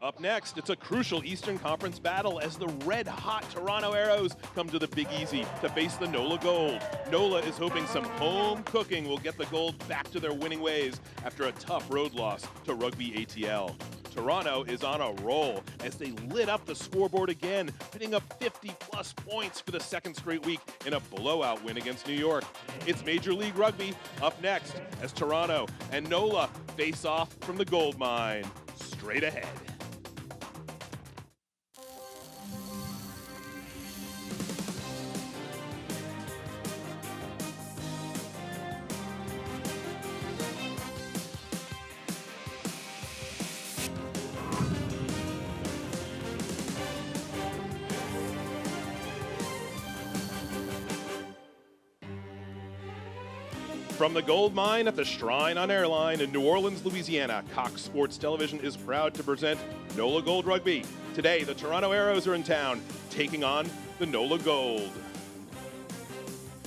Up next, it's a crucial Eastern Conference battle as the red-hot Toronto Arrows come to the Big Easy to face the NOLA Gold. NOLA is hoping some home cooking will get the Gold back to their winning ways after a tough road loss to Rugby ATL. Toronto is on a roll as they lit up the scoreboard again, putting up 50-plus points for the second straight week in a blowout win against New York. It's Major League Rugby up next as Toronto and NOLA face off from the gold mine. Straight ahead. From the gold mine at the Shrine on Airline in New Orleans, Louisiana, Cox Sports Television is proud to present NOLA Gold Rugby. Today, the Toronto Arrows are in town, taking on the NOLA Gold.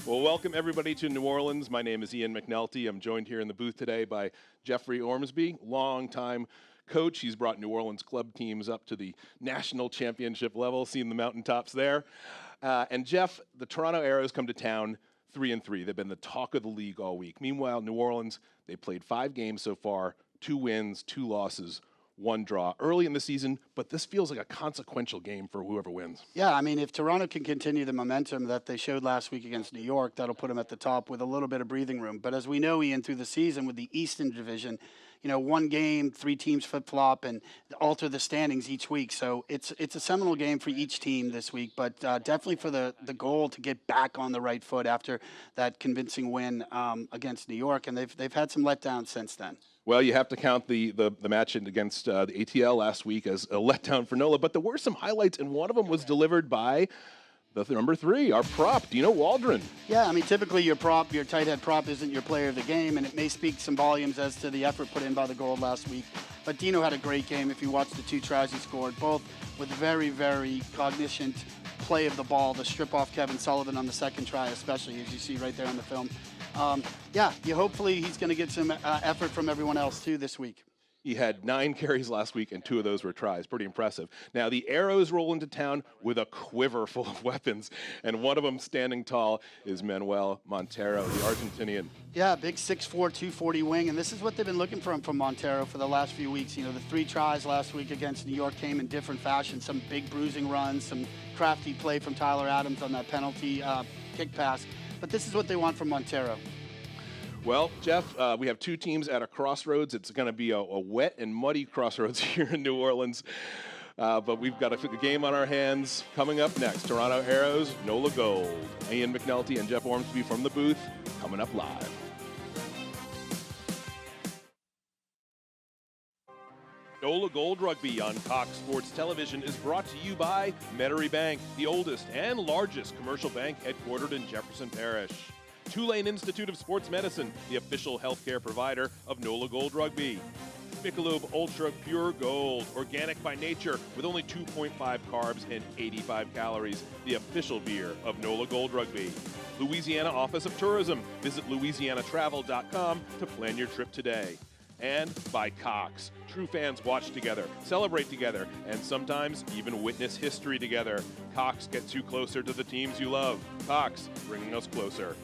Well, welcome everybody to New Orleans. My name is Ian McNulty. I'm joined here in the booth today by Jeffrey Ormsby, longtime coach. He's brought New Orleans club teams up to the national championship level, seen the mountaintops there. And Jeff, the Toronto Arrows come to town 3-3. They've been the talk of the league all week. Meanwhile, New Orleans, they played 5 games so far, 2 wins, 2 losses, 1 draw. Early in the season, but this feels like a consequential game for whoever wins. Yeah, I mean, if Toronto can continue the momentum that they showed last week against New York, that'll put them at the top with a little bit of breathing room. But as we know, Ian, through the season with the Eastern Division, you know, 1 game, 3 teams flip-flop and alter the standings each week. So it's a seminal game for each team this week, but definitely for the goal to get back on the right foot after that convincing win against New York. And they've had some letdowns since then. Well, you have to count the match against the ATL last week as a letdown for NOLA, but there were some highlights, and one of them was delivered by the number 3, our prop, Dino Waldron. Yeah, I mean, typically your tight head prop isn't your player of the game, and it may speak some volumes as to the effort put in by the Gold last week. But Dino had a great game. If you watch the 2 tries he scored, both with very, very cognizant play of the ball, the strip off Kevin Sullivan on the second try, especially, as you see right there on the film. Yeah, hopefully he's going to get some effort from everyone else, too, this week. He had 9 carries last week, and 2 of those were tries. Pretty impressive. Now, the Arrows roll into town with a quiver full of weapons, and one of them standing tall is Manuel Montero, the Argentinian. Yeah, big 6'4", 240 wing, and this is what they've been looking from Montero for the last few weeks. You know, the 3 tries last week against New York came in different fashion, some big bruising runs, some crafty play from Tyler Adams on that penalty kick pass. But this is what they want from Montero. Well, Jeff, we have 2 teams at a crossroads. It's going to be a wet and muddy crossroads here in New Orleans. But we've got a game on our hands. Coming up next, Toronto Arrows, NOLA Gold. Ian McNulty and Jeff Ormsby from the booth, coming up live. NOLA Gold Rugby on Cox Sports Television is brought to you by Metairie Bank, the oldest and largest commercial bank headquartered in Jefferson Parish. Tulane Institute of Sports Medicine, the official healthcare provider of NOLA Gold Rugby. Michelob Ultra Pure Gold, organic by nature with only 2.5 carbs and 85 calories, the official beer of NOLA Gold Rugby. Louisiana Office of Tourism, visit louisianatravel.com to plan your trip today. And by Cox. True fans watch together, celebrate together, and sometimes even witness history together. Cox gets you closer to the teams you love. Cox, bringing us closer.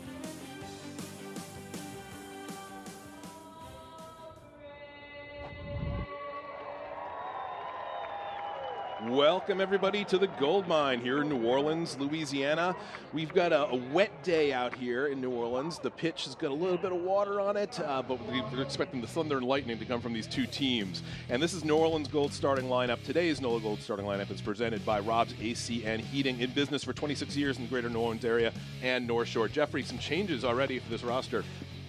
Welcome, everybody, to the Gold Mine here in New Orleans, Louisiana. We've got a wet day out here in New Orleans. The pitch has got a little bit of water on it, but we're expecting the thunder and lightning to come from these 2 teams. And this is New Orleans Gold starting lineup. Today's NOLA Gold starting lineup is presented by Rob's AC and Heating, in business for 26 years in the greater New Orleans area and North Shore. Jeffrey, some changes already for this roster.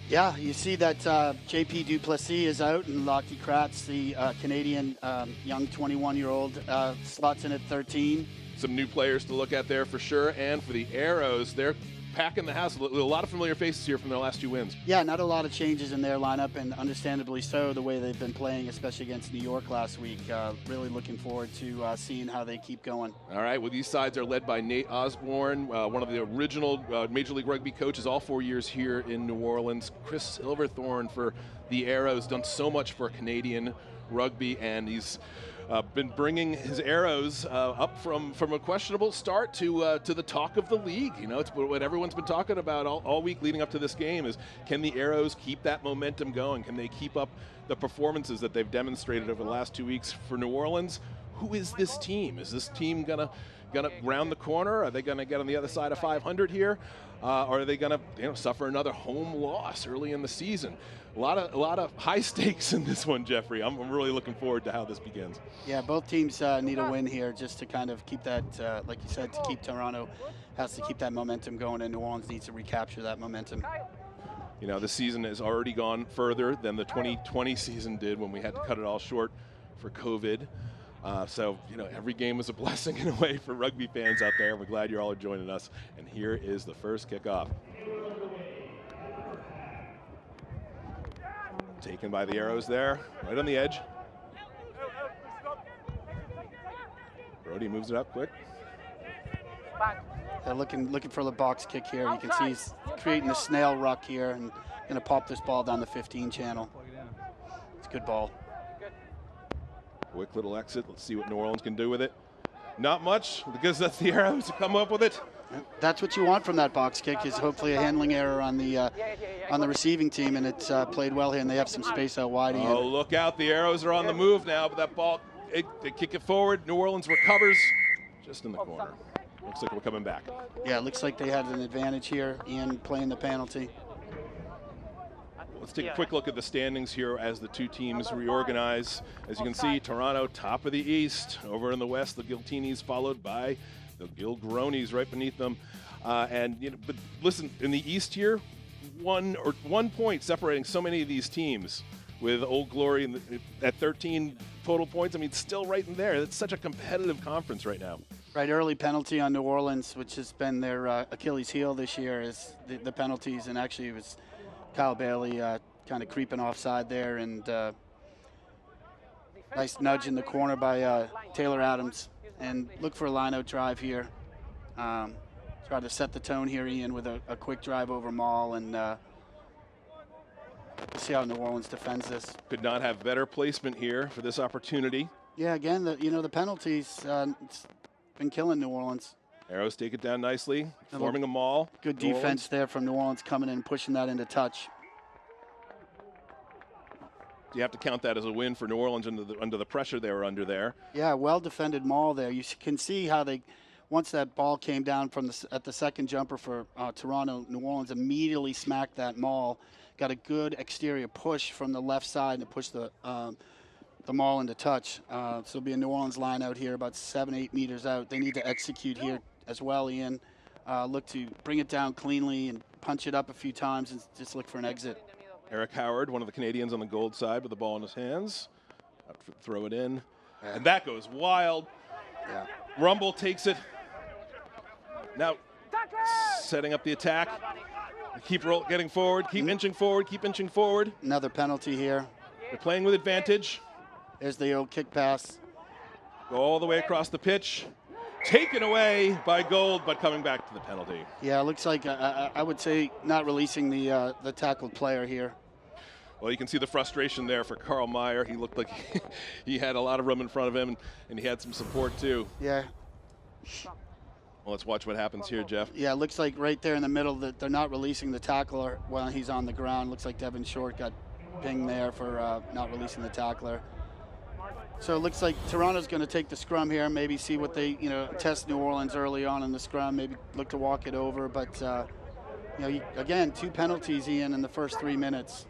Yeah, you see that JP Duplessis is out, and Lockie Kratz, the Canadian young 21-year-old, slots in at 13. Some new players to look at there for sure. And for the Arrows, they're packing the house. A lot of familiar faces here from their last 2 wins. Yeah, not a lot of changes in their lineup, and understandably so, the way they've been playing, especially against New York last week. Really looking forward to seeing how they keep going. All right, well, these sides are led by Nate Osborne, one of the original Major League Rugby coaches all 4 years here in New Orleans. Chris Silverthorne for the Arrows, done so much for Canadian rugby, and he's been bringing his Arrows up from a questionable start to the talk of the league. You know, it's what everyone's been talking about all week leading up to this game is, can the Arrows keep that momentum going? Can they keep up the performances that they've demonstrated over the last 2 weeks for New Orleans? Who is this team? Is this team gonna round the corner? Are they gonna get on the other side of 500 here? Or are they gonna suffer another home loss early in the season? A lot of high stakes in this one, Jeffrey. I'm really looking forward to how this begins. Yeah, both teams need a win here just to kind of keep that, like you said, to keep Toronto has to keep that momentum going, and New Orleans needs to recapture that momentum. You know, the season has already gone further than the 2020 season did when we had to cut it all short for COVID. So, every game was a blessing in a way for rugby fans out there. We're glad you're all joining us. And here is the first kickoff. Taken by the Arrows there, right on the edge. Brody moves it up quick. They're looking for the box kick here. You can see he's creating a snail ruck here and going to pop this ball down the 15 channel. It's a good ball. Quick little exit. Let's see what New Orleans can do with it. Not much, because that's the Arrows to come up with it. That's what you want from that box kick, is hopefully a handling error on the receiving team, and it's played well here, and they have some space out wide. Oh, look out. The Arrows are on the move now, but that ball, they kick it forward. New Orleans recovers just in the corner. Looks like we're coming back. Yeah, it looks like they had an advantage here in playing the penalty. Let's take a quick look at the standings here as the two teams reorganize. As you can see, Toronto top of the East. Over in the West, the Giltinis followed by the Gilgronis right beneath them. But listen, in the East here, 1 point separating so many of these teams, with Old Glory at 13 total points. I mean, still right in there. It's such a competitive conference right now. Right, early penalty on New Orleans, which has been their Achilles heel this year, is the penalties, and actually it was Kyle Bailey kind of creeping offside there, and nice nudge in the corner by Taylor Adams. And look for a line-out drive here. Try to set the tone here, Ian, with a quick drive over Maul, and see how New Orleans defends this. Could not have better placement here for this opportunity. Yeah, again, the penalties, it's been killing New Orleans. Arrows take it down nicely, forming a maul. Good defense there from New Orleans, coming in and pushing that into touch. You have to count that as a win for New Orleans under the pressure they were under there. Yeah, well-defended maul there. You can see how once that ball came down at the second jumper for Toronto, New Orleans immediately smacked that maul. Got a good exterior push from the left side and pushed the maul into touch. So it'll be a New Orleans line out here, about 7-8 meters out. They need to execute here as well, Ian. Look to bring it down cleanly and punch it up a few times and just look for an exit. Eric Howard, one of the Canadians on the gold side with the ball in his hands. Throw it in. Yeah. And that goes wild. Yeah. Rumble takes it. Now setting up the attack. Keep getting forward, keep inching forward, keep inching forward. Another penalty here. They're playing with advantage. There's the old kick pass. Go all the way across the pitch. Taken away by Gold, but coming back to the penalty. Yeah, it looks like I would say not releasing the tackled player here. Well, you can see the frustration there for Carl Meyer. He looked like he had a lot of room in front of him, and he had some support too. Yeah. Well, let's watch what happens here, Jeff. Yeah, it looks like right there in the middle that they're not releasing the tackler while he's on the ground. Looks like Devin Short got pinged there for not releasing the tackler. So it looks like Toronto's going to take the scrum here, maybe see what they, test New Orleans early on in the scrum, maybe look to walk it over. But, again, 2 penalties, Ian, in the first 3 minutes.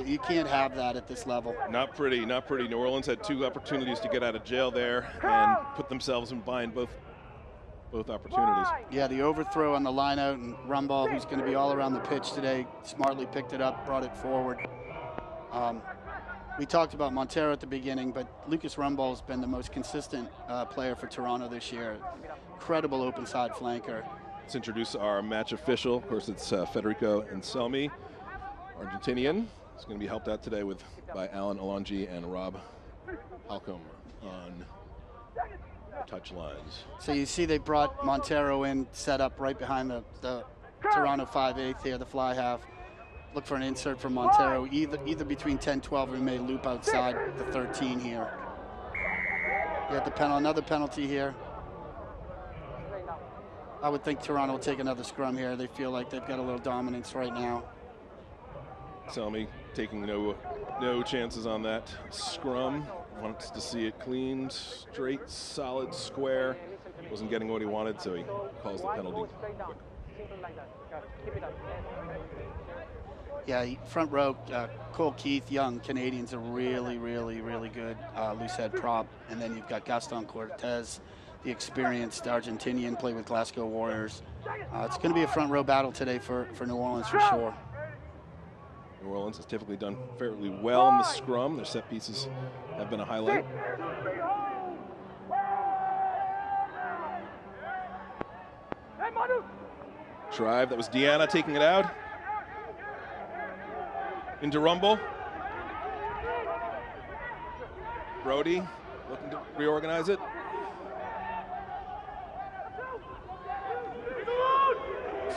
You can't have that at this level. Not pretty, not pretty. New Orleans had 2 opportunities to get out of jail there and put themselves in bind both opportunities. Yeah, the overthrow on the line out, and Rumball, who's going to be all around the pitch today, smartly picked it up, brought it forward. We talked about Montero at the beginning, but Lucas Rumball has been the most consistent player for Toronto this year. Incredible open side flanker. Let's introduce our match official. Of course, it's Federico Anselmi, Argentinian. He's going to be helped out today by Alan Alonji and Rob Halcombe on touch lines. So you see they brought Montero in, set up right behind the Toronto 5/8 here, the fly half. Look for an insert from Montero, either between 10-12 or he may loop outside the 13 here. Yeah, another penalty here. I would think Toronto will take another scrum here. They feel like they've got a little dominance right now. Selmy taking no chances on that scrum. Wants to see it clean, straight, solid, square. Wasn't getting what he wanted, so he calls the penalty quick. Yeah, front row, Cole Keith, young Canadian's a really, really, really good loose head prop. And then you've got Gaston Cortez, the experienced Argentinian, played with Glasgow Warriors. It's going to be a front row battle today for New Orleans for sure. New Orleans has typically done fairly well in the scrum. Their set pieces have been a highlight. Drive, that was Deanna taking it out. Into Rumble. Brody looking to reorganize it.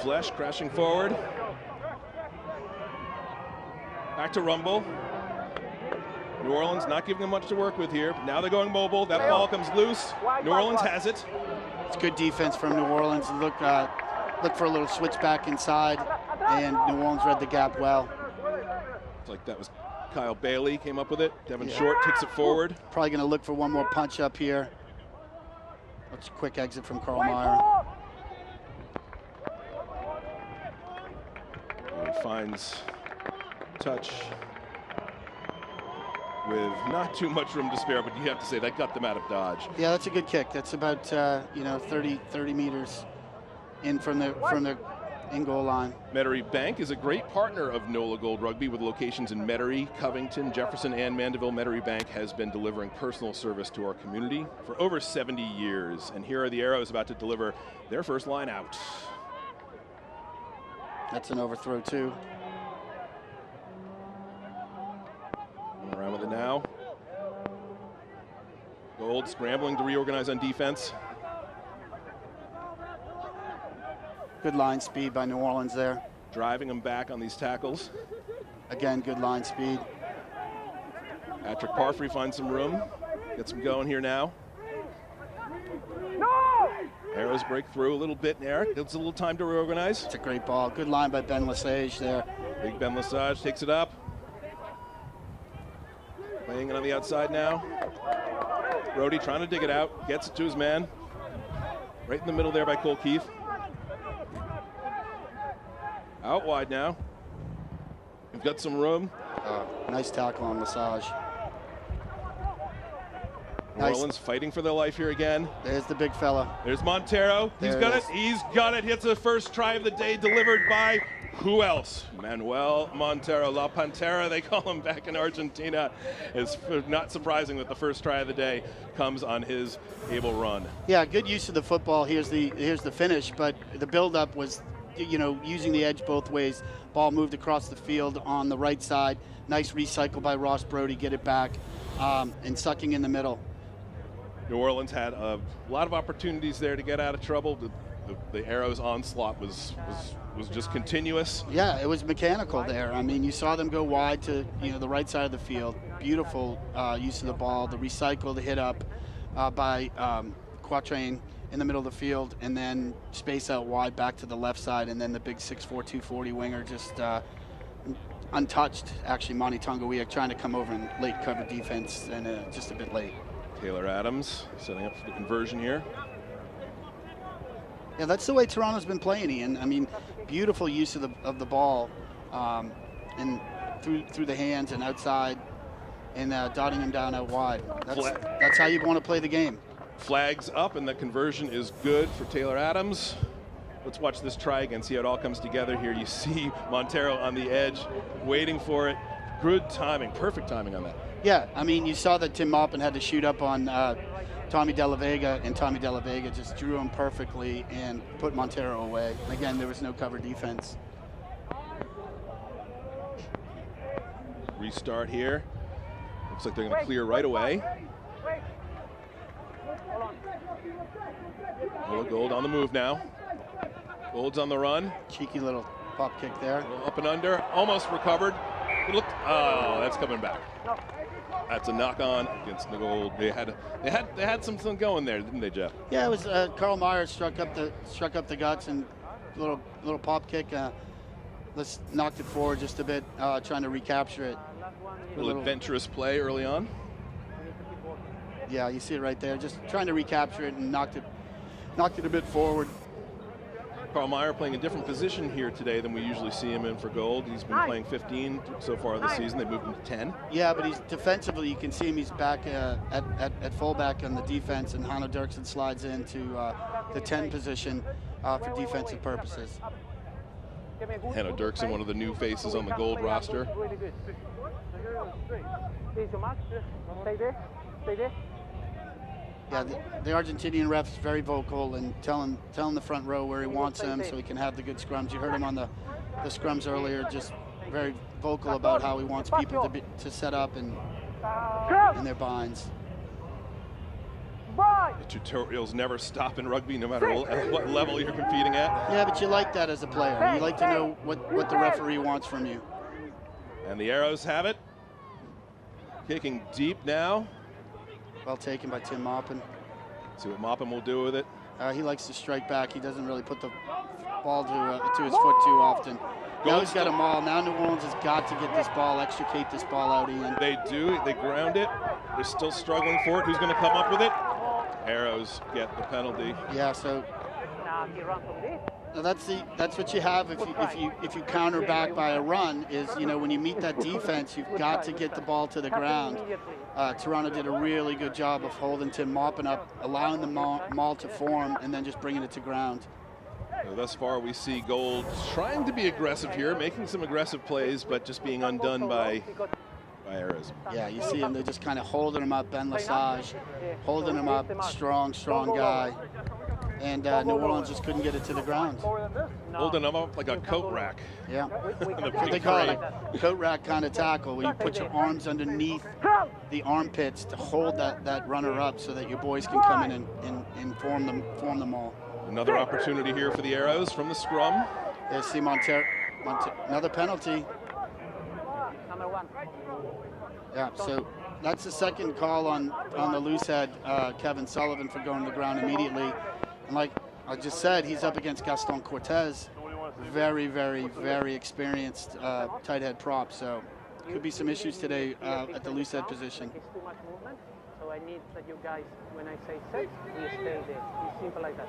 Flesh crashing forward. Back to Rumble. New Orleans not giving them much to work with here. Now they're going mobile. That ball comes loose. New Orleans has it. It's good defense from New Orleans. Look for a little switch back inside, and New Orleans read the gap well. It's like that was Kyle Bailey came up with it. Devin Short takes it forward. Probably going to look for one more punch up here. That's a quick exit from Carl Meyer. And finds touch with not too much room to spare, but you have to say that got them out of dodge. Yeah, that's a good kick. That's about 30 meters in from the in-goal line. Metairie Bank is a great partner of NOLA Gold Rugby with locations in Metairie, Covington, Jefferson, and Mandeville. Metairie Bank has been delivering personal service to our community for over 70 years. And here are the Arrows about to deliver their first line out. That's an overthrow too. Around with it now. Gold scrambling to reorganize on defense. Good line speed by New Orleans there. Driving them back on these tackles. Again, good line speed. Patrick Parfrey finds some room. Gets them going here now. Arrows break through a little bit there. Gives a little time to reorganize. It's a great ball. Good line by Ben Lesage there. Big Ben Lesage takes it up. Playing it on the outside now. Brody trying to dig it out. Gets it to his man. Right in the middle there by Cole Keith. Out wide now. We've got some room. Nice tackle on Lesage. New Orleans fighting for their life here again. There's the big fella. There's Montero. He's got it. He's got it. Hits the first try of the day, delivered by who else? Manuel Montero, La Pantera, they call him back in Argentina. It's not surprising that the first try of the day comes on his able run. Yeah, good use of the football. Here's the finish, but the buildup was, using the edge both ways. Ball moved across the field on the right side. Nice recycle by Ross Brody, get it back, and sucking in the middle. New Orleans had a lot of opportunities there to get out of trouble. The Arrows' onslaught was just continuous. Yeah, it was mechanical there. I mean, you saw them go wide to the right side of the field. Beautiful use of the ball. The recycle, the hit up by Quatrain in the middle of the field, and then space out wide back to the left side, and then the big 6'4", 240 winger just untouched. Actually, Monty Tongawiak trying to come over in late cover defense, and just a bit late. Taylor Adams setting up for the conversion here. Yeah, that's the way Toronto's been playing, Ian. I mean, beautiful use of the ball, and through the hands and outside, and dotting him down out wide. That's how you want to play the game. Flags up, and the conversion is good for Taylor Adams. Let's watch this try again, see how it all comes together here. You see Montero on the edge, waiting for it. Good timing, perfect timing on that. Yeah, I mean, you saw that Tim Maupin had to shoot up on Tommy De La Vega, and Tommy De La Vega just drew him perfectly and put Montero away. Again, there was no cover defense. Restart here. Looks like they're going to clear right away. Gold on the move now. Gold's on the run. Cheeky little pop kick there. Up and under, almost recovered. It looked, oh, that's coming back. That's a knock on against the Gold. They had something going there, didn't they, Jeff? Yeah, it was Carl Meyer struck up the guts and little pop kick. Let's knocked it forward just a bit, trying to recapture it. A little adventurous play early on. Yeah, you see it right there. Just trying to recapture it and knocked it a bit forward. Carl Meyer playing a different position here today than we usually see him in for Gold. He's been playing 15 so far this season. They moved him to 10. Yeah, but he's defensively, you can see him. He's back at fullback on the defense, and Hanno Dirksen slides into the 10 position for defensive purposes. Hanno Dirksen, one of the new faces on the Gold roster. Yeah, the Argentinian ref's very vocal and telling the front row where he wants them so he can have the good scrums. You heard him on the scrums earlier, just very vocal about how he wants people to set up and in their binds. The tutorials never stop in rugby, no matter what level you're competing at. Yeah, but you like that as a player. You like to know what the referee wants from you. And the Arrows have it. Kicking deep now. Well taken by Tim Maupin. See what Maupin will do with it. He likes to strike back. He doesn't really put the ball to his foot too often. Now he's got a maul. Now New Orleans has got to get this ball, extricate this ball out, Ian. They do. They ground it. They're still struggling for it. Who's going to come up with it? Arrows get the penalty. Yeah, so that's what you have if you counter back by a run is, when you meet that defense, you've got to get the ball to the ground. Toronto did a really good job of holding Tim Maupin up, allowing the maul to form, and then just bringing it to ground. Thus far, we see Gold trying to be aggressive here, making some aggressive plays, but just being undone by Arrows. Yeah, you see him. They're just kind of holding him up, Ben Lesage, holding him up, strong guy. And New Orleans just couldn't get it to the ground. Holding him up like a coat rack. Yeah, what they call it a coat rack kind of tackle, where you put your arms underneath the armpits to hold that runner up so that your boys can come in and form them all. Another opportunity here for the Arrows from the scrum. They see another penalty. Yeah, so that's the second call on the loose head, Kevin Sullivan, for going to the ground immediately. And like I just said, he's up against Gaston Cortez, very, very, very experienced tight head prop. So could be some issues today at the loose head position. So I need that you guys, when I say set, you stay there. It's simple like that.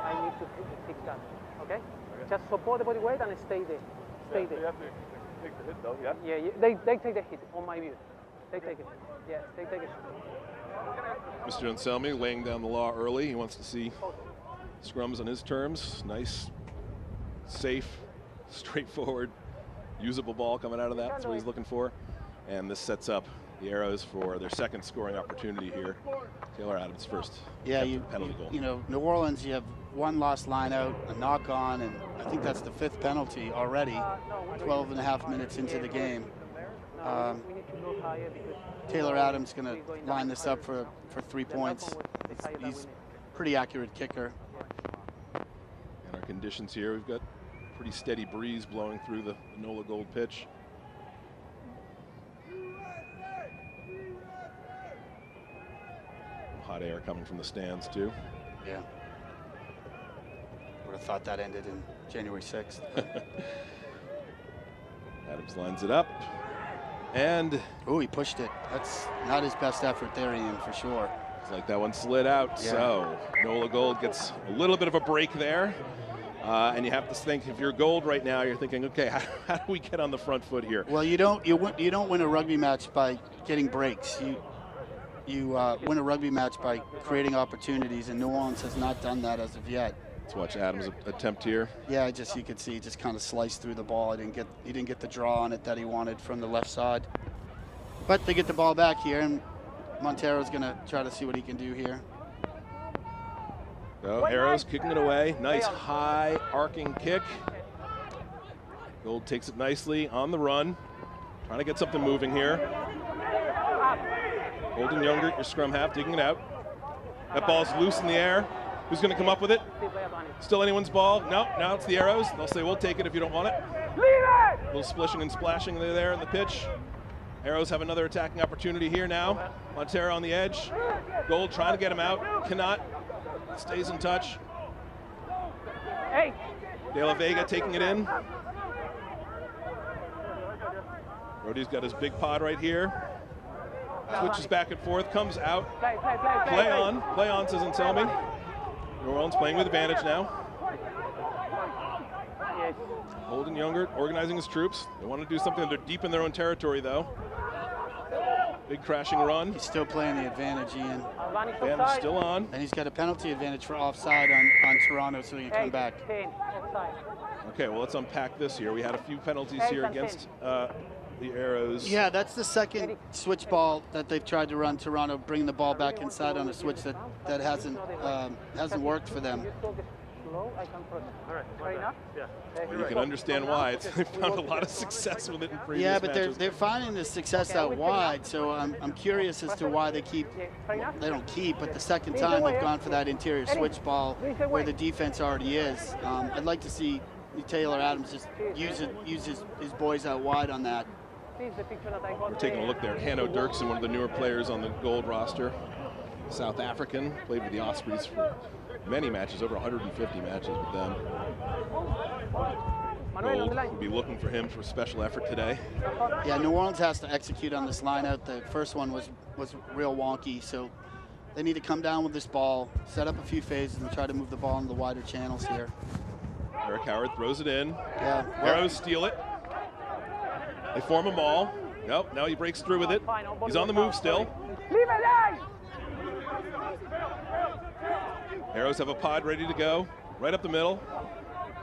I need to fix that. Okay? Just support the body weight and stay there. Stay there. You have to take the hit though, yeah? Yeah, they take the hit, on my view. They take it. Yeah, they take it. Mr. Anselmi laying down the law early. He wants to see scrums on his terms. Nice, safe, straightforward, usable ball coming out of that. That's what he's looking for. And this sets up the Arrows for their second scoring opportunity here. Taylor Adams first. Yeah, penalty goal. New Orleans, you have one lost line out, a knock on, and I think that's the 5th penalty already, 12 and a half minutes into the game. Taylor Adams going to line this up for 3 points. He's a pretty accurate kicker. And our conditions here, we've got pretty steady breeze blowing through the NOLA Gold pitch. Hot air coming from the stands too. Yeah. Would have thought that ended in January 6th. Adams lines it up. And he pushed it. That's not his best effort there, Ian, for sure. It's like that one slid out. Yeah. So NOLA Gold gets a little bit of a break there. And you have to think, if you're Gold right now, you're thinking, okay, how do we get on the front foot here? Well, you don't win a rugby match by getting breaks. You win a rugby match by creating opportunities, and New Orleans has not done that as of yet. Let's watch Adams' attempt here. Yeah, you could see he just kind of sliced through the ball. He didn't get the draw on it that he wanted from the left side. But they get the ball back here, and Montero's going to try to see what he can do here. So Arrows kicking it away. Nice high arcing kick. Gold takes it nicely on the run. Trying to get something moving here. Holden Younger, your scrum half, digging it out. That ball's loose in the air. Who's going to come up with it? Still anyone's ball? No, now it's the Arrows. They'll say, we'll take it if you don't want it. A little splishing and splashing there in the pitch. Arrows have another attacking opportunity here now. Montero on the edge. Gold trying to get him out. Cannot. Stays in touch. Hey. De La Vega taking it in. Brody's got his big pod right here. Switches back and forth, comes out. Play on, says Anselmi. New Orleans playing with advantage now. Holden Younger organizing his troops. They want to do something. They're deep in their own territory, though. Big crashing run. He's still playing the advantage, Ian. Advantage still on. And he's got a penalty advantage for offside on Toronto, so he can come back. Okay, well, let's unpack this here. We had a few penalties here against the Arrows. Yeah, that's the second switch ball that they've tried to run. Toronto bringing the ball back inside on a switch that hasn't worked for them. You can understand why. They found a lot of success with it in previous matches. Yeah, but they're finding the success out wide, so I'm curious as to why they don't keep, but the second time they've gone for that interior switch ball where the defense already is. I'd like to see Taylor Adams just use his boys out wide on that. We're taking a look there at Hanno Dirksen, one of the newer players on the Gold roster. South African, played with the Ospreys for many matches, over 150 matches with them. Gold will be looking for him for special effort today. Yeah, New Orleans has to execute on this line out. The first one was real wonky, so they need to come down with this ball, set up a few phases, and try to move the ball into the wider channels here. Eric Howard throws it in. Yeah. Arrows steal it. They form a ball. Nope, now he breaks through with it. He's on the move still. Arrows have a pod ready to go, right up the middle.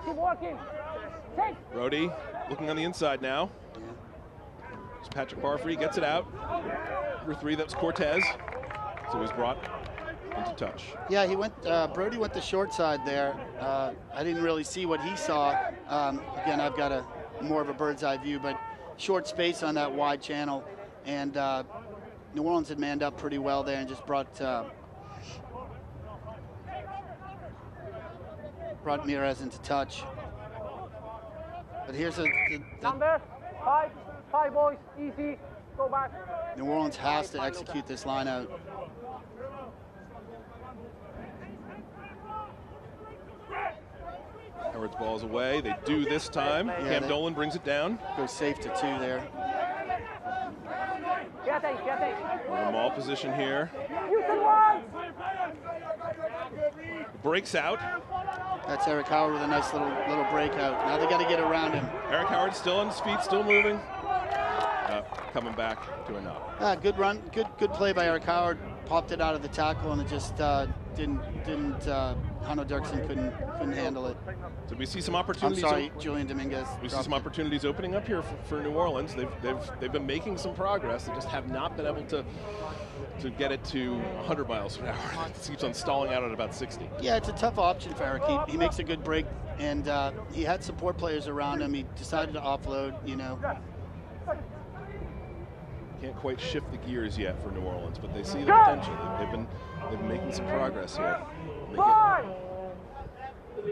Keep working. Brody looking on the inside now. It's Patrick Barfree gets it out. Number 3, that's Cortez. So he's brought into touch. Yeah, Brody went the short side there. I didn't really see what he saw. Again, I've got more of a bird's eye view, but short space on that wide channel. And New Orleans had manned up pretty well there and just brought Mirez into touch. But here's number 5 boys, easy, go back. New Orleans has to execute this line out. Howard's ball's away. They do this time. Yeah, Cam Dolan brings it down. Goes safe to 2 there. We're in a maul position here. Breaks out. That's Eric Howard with a nice little breakout. Now they got to get around him. Eric Howard still on his feet, still moving. Coming back to a knock. Good run, good play by Eric Howard. Popped it out of the tackle and it just didn't. Hanno Dirksen couldn't handle it. So we see some opportunities. I'm sorry, Julian Dominguez. We see some opportunities opening up here for New Orleans. They've been making some progress. They just have not been able to get it to 100 miles an hour. It keeps on stalling out at about 60. Yeah, it's a tough option for Eric. He makes a good break, and he had support players around him. He decided to offload, Can't quite shift the gears yet for New Orleans, but they see the potential. They've been making some progress here.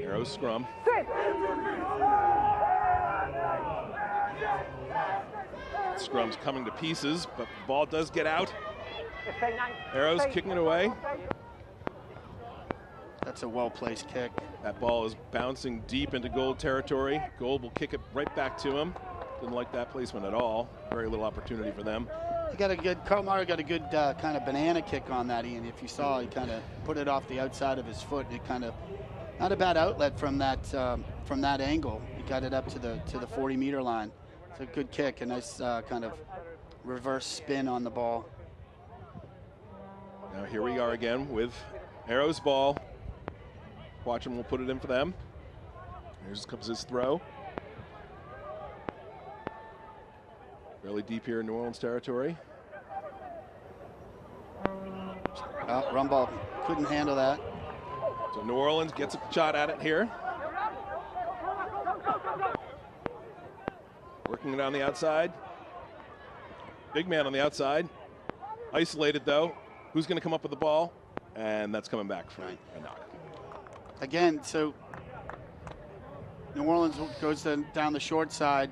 Arrow scrum. Scrum's coming to pieces, but the ball does get out. Arrows kicking it away. That's a well-placed kick. That ball is bouncing deep into Gold territory. Gold will kick it right back to him. Didn't like that placement at all. Very little opportunity for them. Carl Mara got a good kind of banana kick on that, Ian. If you saw, he kind of put it off the outside of his foot. It kind of, not a bad outlet from that angle. He got it up to the 40-meter line. It's a good kick, a nice kind of reverse spin on the ball. Now here we are again with Arrow's ball. Watcham will put it in for them. Here comes his throw. Fairly deep here in New Orleans territory. Rumball couldn't handle that. So New Orleans gets a shot at it here. Working it on the outside. Big man on the outside. Isolated though. Who's going to come up with the ball? And that's coming back for a knock. Again, so New Orleans goes down the short side.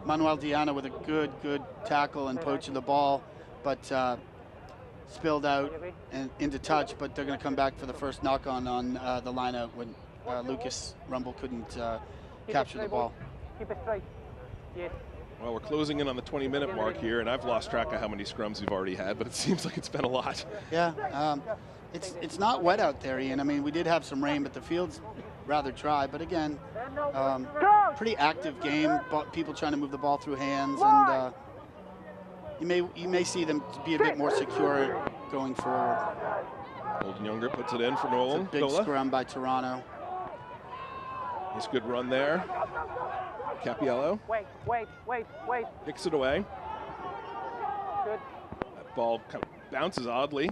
Manuel Diana with a good tackle and poaching the ball, but spilled out and into touch. But they're going to come back for the first knock on the line out when Lucas Rumble couldn't capture the ball. Keep it straight. Yes. Well, we're closing in on the 20-minute mark here, and I've lost track of how many scrums we've already had, but it seems like it's been a lot. Yeah, it's not wet out there, Ian. I mean, we did have some rain, but the field's rather dry. But again, pretty active game. People trying to move the ball through hands, and you may see them be a bit more secure going forward. Holden Younger puts it in for Nolan. It's a big scrum by Toronto. Nice good run there. Capiello. Wait. Kicks it away. Good. That ball kind of bounces oddly.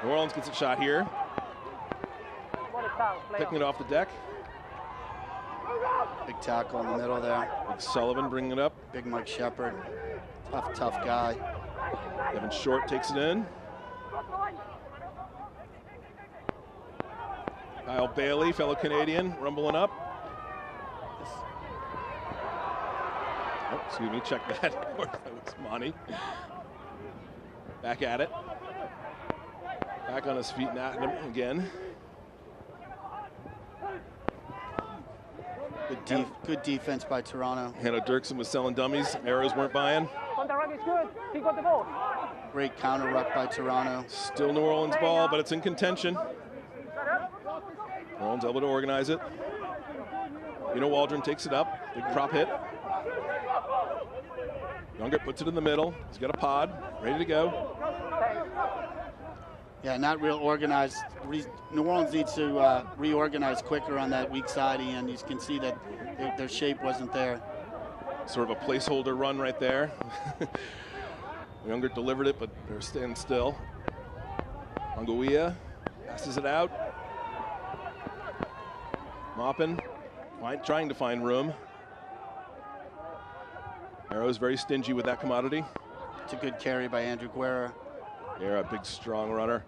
New Orleans gets a shot here. Picking it off the deck. Big tackle in the middle there. Big Sullivan bringing it up. Big Mike Shepard. Tough guy. Evan Short takes it in. Kyle Bailey, fellow Canadian, rumbling up. Oh, excuse me, check that. That was Monty. Back at it. Back on his feet and at him again. Good defense by Toronto. Hanno Dirksen was selling dummies. Arrows weren't buying. On the run is good. He got the ball. Great counter ruck by Toronto. Still New Orleans ball, but it's in contention. New Orleans able to organize it. Waldron takes it up. Big prop hit. Younger puts it in the middle. He's got a pod, ready to go. Yeah, not real organized. New Orleans needs to reorganize quicker on that weak side, and you can see that their shape wasn't there. Sort of a placeholder run right there. Younger delivered it, but they're standing still. Anguilla passes it out. Maupin trying to find room. Arrow's very stingy with that commodity. It's a good carry by Andrew Guerra. Guerra, a big, strong runner.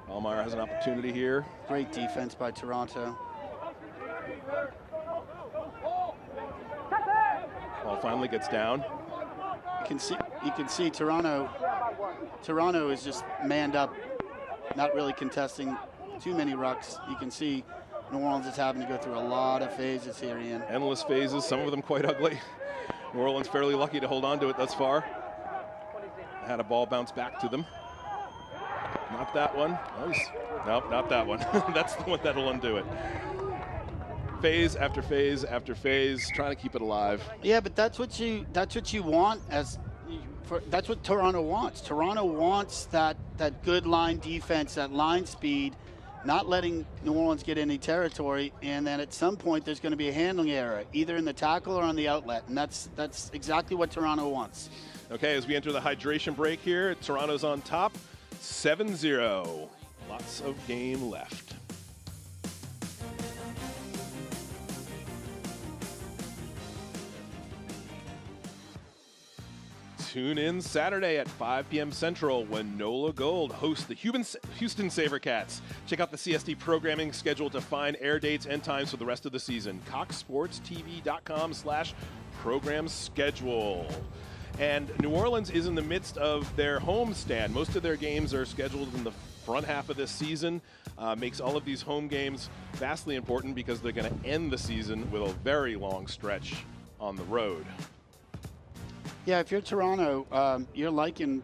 Allmeyer has an opportunity here. Great defense by Toronto. Ball finally gets down. You can see Toronto is just manned up, not really contesting too many rucks. You can see New Orleans is having to go through a lot of phases here, Ian. Endless phases, some of them quite ugly. New Orleans fairly lucky to hold on to it thus far. Had a ball bounce back to them. Not that one. Nope, not that one. That's the one that'll undo it. Phase after phase after phase, trying to keep it alive. Yeah, but that's what you want that's what Toronto wants. Toronto wants that good line defense, that line speed, not letting New Orleans get any territory, and then at some point there's going to be a handling error, either in the tackle or on the outlet, and that's exactly what Toronto wants. Okay, as we enter the hydration break here, Toronto's on top, 7-0. Lots of game left. Tune in Saturday at 5 p.m. Central when NOLA Gold hosts the Houston SaberCats. Check out the CSD programming schedule to find air dates and times for the rest of the season. coxsportstv.com/program schedule. And New Orleans is in the midst of their homestand. Most of their games are scheduled in the front half of this season. Makes all of these home games vastly important because they're going to end the season with a very long stretch on the road. Yeah, if you're Toronto, you're liking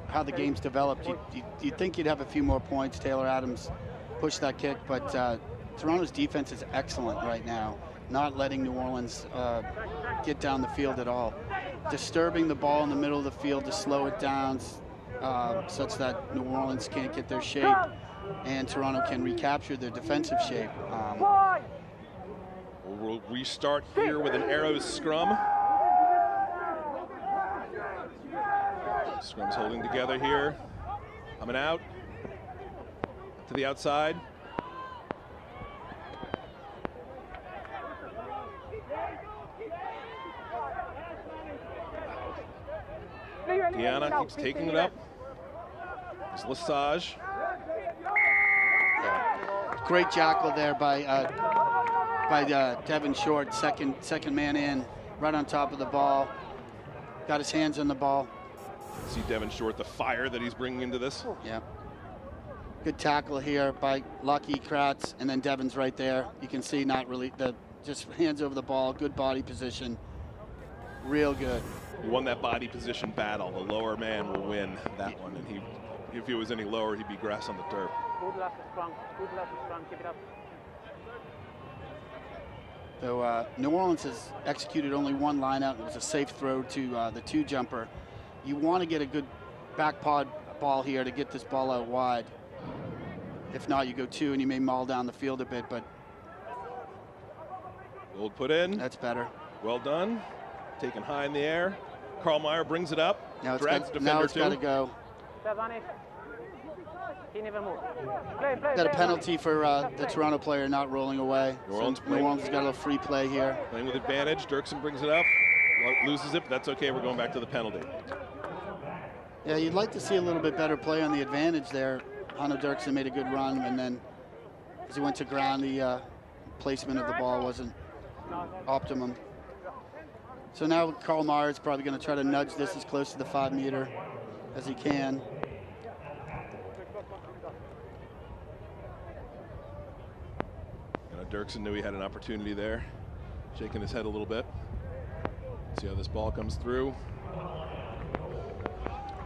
how the game's developed. You'd think you'd have a few more points. Taylor Adams pushed that kick, but Toronto's defense is excellent right now, not letting New Orleans get down the field at all. Disturbing the ball in the middle of the field to slow it down such that New Orleans can't get their shape and Toronto can recapture their defensive shape. We'll restart here with an Arrows scrum. Scrum's holding together here. Coming out to the outside. Diana keeps taking it up. It's Lesage. Yeah. Great jackal there by Devin Short, second man in, right on top of the ball. Got his hands on the ball. See Devin Short, the fire that he's bringing into this. Yeah. Good tackle here by Lucky Kratz, and then Devin's right there. You can see not really, just hands over the ball, good body position. Real good. He won that body position battle. The lower man will win that one, and if he was any lower, he'd be grass on the turf. Good last scrum. Good last scrum. Keep it up. So New Orleans has executed only one line out. It was a safe throw to the 2-jumper. You want to get a good back pod ball here to get this ball out wide. If not, you go 2 and you may maul down the field a bit, but Gold put in. That's better. Well done. Taken high in the air. Carl Meyer brings it up. Now drags it's defender got to go. Got a penalty for the Toronto player not rolling away. New Orleans has got a little free play here. Playing with advantage. Dirksen brings it up. Loses it, but that's okay. We're going back to the penalty. Yeah, you'd like to see a little bit better play on the advantage there. Hanno Dirksen made a good run, and then as he went to ground, the placement of the ball wasn't optimum. So now Carl Meyer is probably going to try to nudge this as close to the 5-meter as he can. Dirksen knew he had an opportunity there, shaking his head a little bit. See how this ball comes through.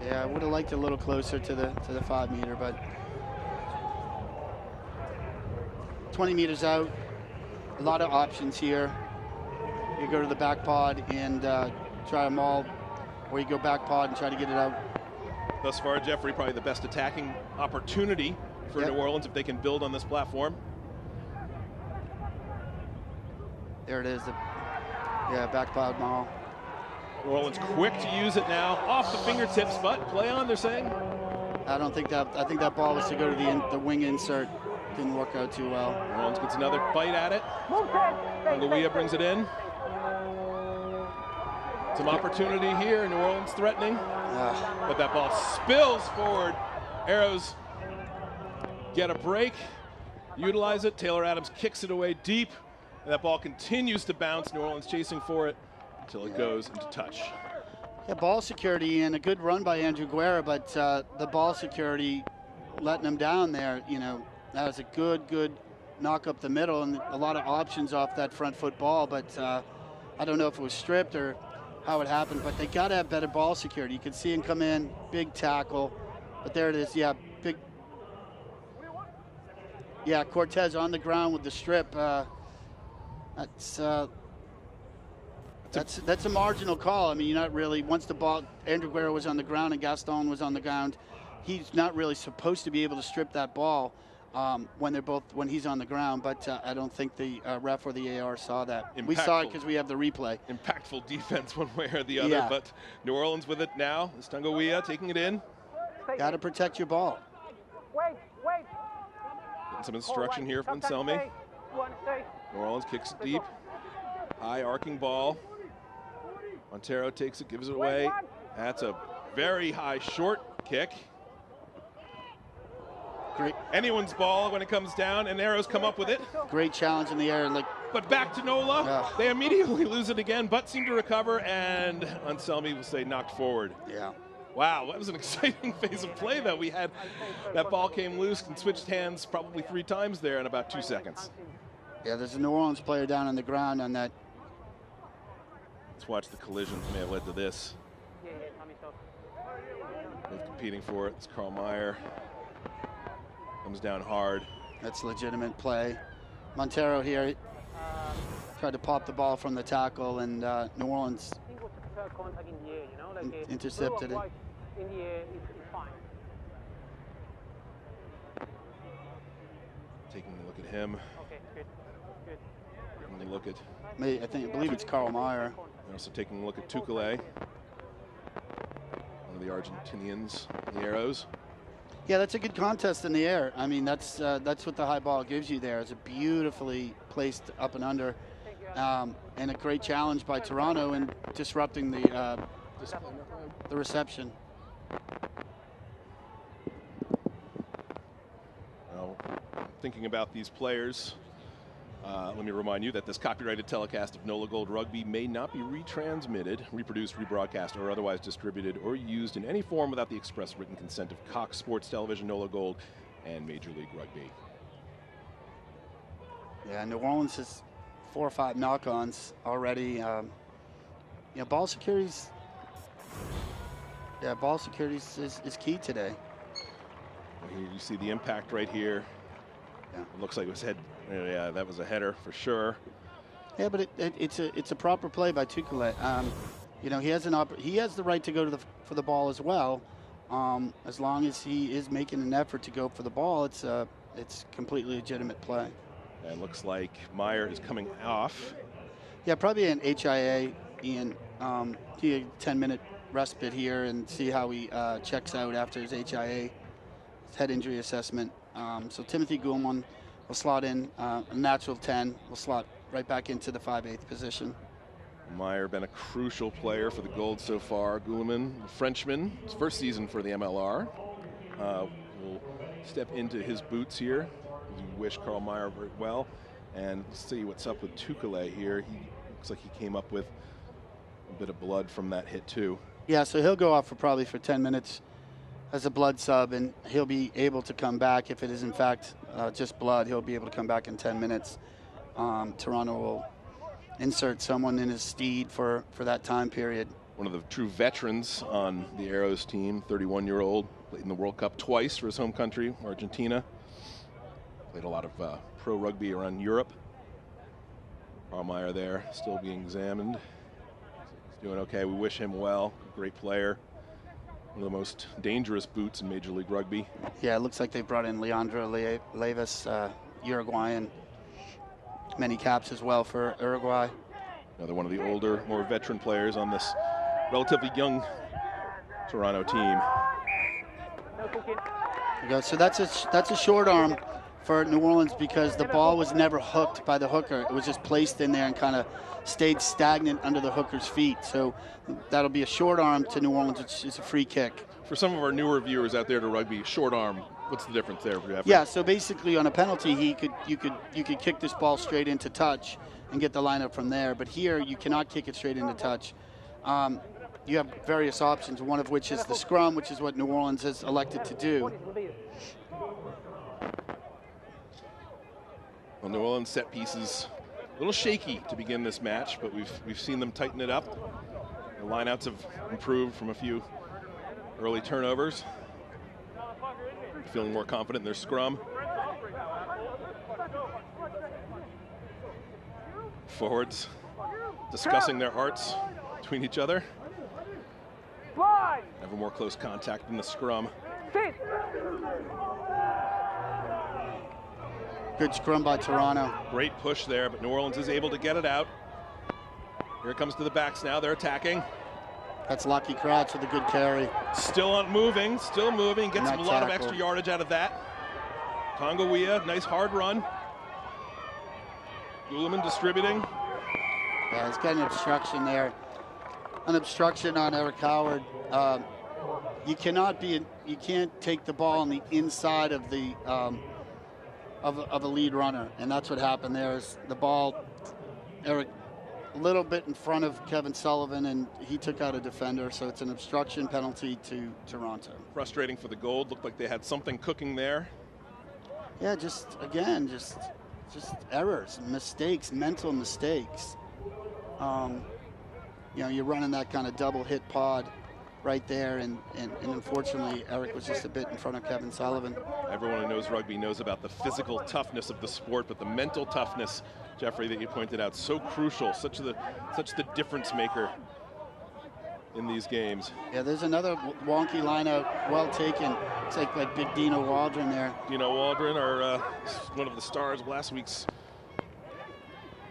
Yeah, I would have liked a little closer to the 5-meter, but 20 meters out. A lot of options here. You go to the back pod and try a maul, or you go back pod and try to get it out. Thus far, Jeffrey, probably the best attacking opportunity for New Orleans if they can build on this platform. There it is, back pod maul. New Orleans quick to use it now, off the fingertips, but play on, they're saying. I think that ball was to go to the wing insert. Didn't work out too well. New Orleans gets another bite at it. Anguilla brings it in. Some opportunity here, New Orleans threatening. But that ball spills forward. Arrows get a break, utilize it. Taylor Adams kicks it away deep. And that ball continues to bounce. New Orleans chasing for it until it goes into touch. Yeah, ball security and a good run by Andrew Guerra, but the ball security letting him down there, that was a good knock up the middle and a lot of options off that front foot ball, but I don't know if it was stripped or how it happened, but they got to have better ball security. You can see him come in, big tackle, but there it is, big. Yeah, Cortez on the ground with the strip. That's a marginal call. I mean, you're not really, once the ball, Andrew Guerra was on the ground and Gaston was on the ground, he's not really supposed to be able to strip that ball when he's on the ground, but I don't think the ref or the AR saw that. We saw it because we have the replay. Impactful defense one way or the other, but New Orleans with it now. It's Anguilla taking it in. Got to protect your ball. Wait. Getting some instruction here from Selmy. New Orleans kicks it deep. High arcing ball. Montero takes it, gives it away. That's a very high short kick. Great. Anyone's ball when it comes down, and Arrows come up with it. Great challenge in the air. But back to NOLA. Yeah. They immediately lose it again, but seem to recover, and Anselmi will say knocked forward. Yeah. Wow, that was an exciting phase of play that we had. That ball came loose and switched hands probably 3 times there in about 2 seconds. Yeah, there's a New Orleans player down on the ground on that. Let's watch the collisions may have led to this. Both competing for it. It's Carl Meyer. Comes down hard. That's legitimate play. Montero here tried to pop the ball from the tackle, and New Orleans intercepted it. In the air, it's fine. Taking a look at him. Okay, good. Taking a look at. I believe it's Carl Meyer. We're also taking a look at Tukale, one of the Argentinians, the Arrows. Yeah, that's a good contest in the air. I mean, that's what the high ball gives you there. It's a beautifully placed up and under, and a great challenge by Toronto in disrupting the reception. Well, thinking about these players, let me remind you that this copyrighted telecast of NOLA Gold Rugby may not be retransmitted, reproduced, rebroadcast, or otherwise distributed or used in any form without the express written consent of Cox Sports Television, NOLA Gold, and Major League Rugby. Yeah, New Orleans has 4 or 5 knock-ons already. You know, ball security's is key today. Here you see the impact right here. Yeah. It looks like it was head. Yeah, that was a header for sure. Yeah, but it's a proper play by Tukule. You know, he has the right to go for the ball as well. As long as he is making an effort to go for the ball, it's completely legitimate play. And it looks like Meyer is coming off. Yeah, probably an HIA, Ian. He had a 10-minute respite here and see how he checks out after his HIA, his head injury assessment. So Timothy Goulman will slot in a natural 10. Will slot right back into the 5/8 position. Meyer been a crucial player for the Gold so far. Goulman, Frenchman, his first season for the MLR. Will step into his boots here. We wish Carl Meyer very well. And let's see what's up with Tukule here. He looks like he came up with a bit of blood from that hit too. Yeah, so he'll go off for 10 minutes as a blood sub, and he'll be able to come back if it is in fact just blood. He'll be able to come back in 10 minutes. Toronto will insert someone in his steed for that time period. One of the true veterans on the Arrows team, 31-year-old, played in the World Cup twice for his home country, Argentina. Played a lot of pro rugby around Europe. Carl Meyer there, still being examined. He's doing okay. We wish him well. Great player. One of the most dangerous boots in Major League Rugby. Yeah, it looks like they brought in Leandro Levis, Uruguayan. Many caps as well for Uruguay. Another one of the older, more veteran players on this relatively young Toronto team. So that's a short arm for New Orleans because the ball was never hooked by the hooker. It was just placed in there and kind of stayed stagnant under the hooker's feet. So that'll be a short arm to New Orleans, which is a free kick. For some of our newer viewers out there to rugby, short arm, what's the difference there, Jeffrey? Yeah, so basically on a penalty, you could kick this ball straight into touch and get the lineup from there. But here, you cannot kick it straight into touch. You have various options, one of which is the scrum, which is what New Orleans has elected to do. Well, New Orleans set pieces a little shaky to begin this match, but we've seen them tighten it up. The lineouts have improved from a few early turnovers. Feeling more confident in their scrum. Forwards discussing their arts between each other. Ever more close contact in the scrum. Good scrum by Toronto. Great push there, but New Orleans is able to get it out. Here it comes to the backs now. They're attacking. That's Lucky Crouch with a good carry. Still moving. Gets a lot of extra yardage out of that. Tongawiya, nice hard run. Goulman distributing. Yeah, he's getting an obstruction there. An obstruction on Eric Howard. You can't take the ball on the inside of the of a lead runner, and that's what happened there. Is the ball, Eric, a little bit in front of Kevin Sullivan, and he took out a defender, so it's an obstruction penalty to Toronto. Frustrating for the Gold. Looked like they had something cooking there. Yeah, just errors, mistakes, mental mistakes. You know, you're running that kind of double hit pod right there, and unfortunately Eric was just a bit in front of Kevin Sullivan. Everyone who knows rugby knows about the physical toughness of the sport, but the mental toughness, Jeffrey, that you pointed out, so crucial, such the difference maker in these games. Yeah, there's another wonky line out, well taken. It's like big Dino Waldron there. Dino Waldron, one of the stars of last week's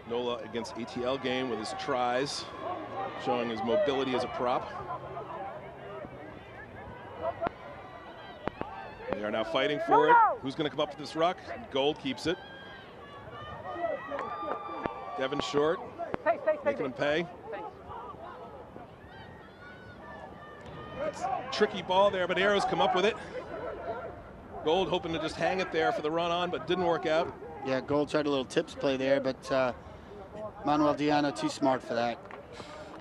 NOLA against ATL game with his tries, showing his mobility as a prop. They are now fighting for it. Who's going to come up with this ruck? Gold keeps it. Devin Short, making him pay. It's a tricky ball there, but Arrows come up with it. Gold hoping to just hang it there for the run on, but didn't work out. Yeah, Gold tried a little tips play there, but Manuel Diana too smart for that.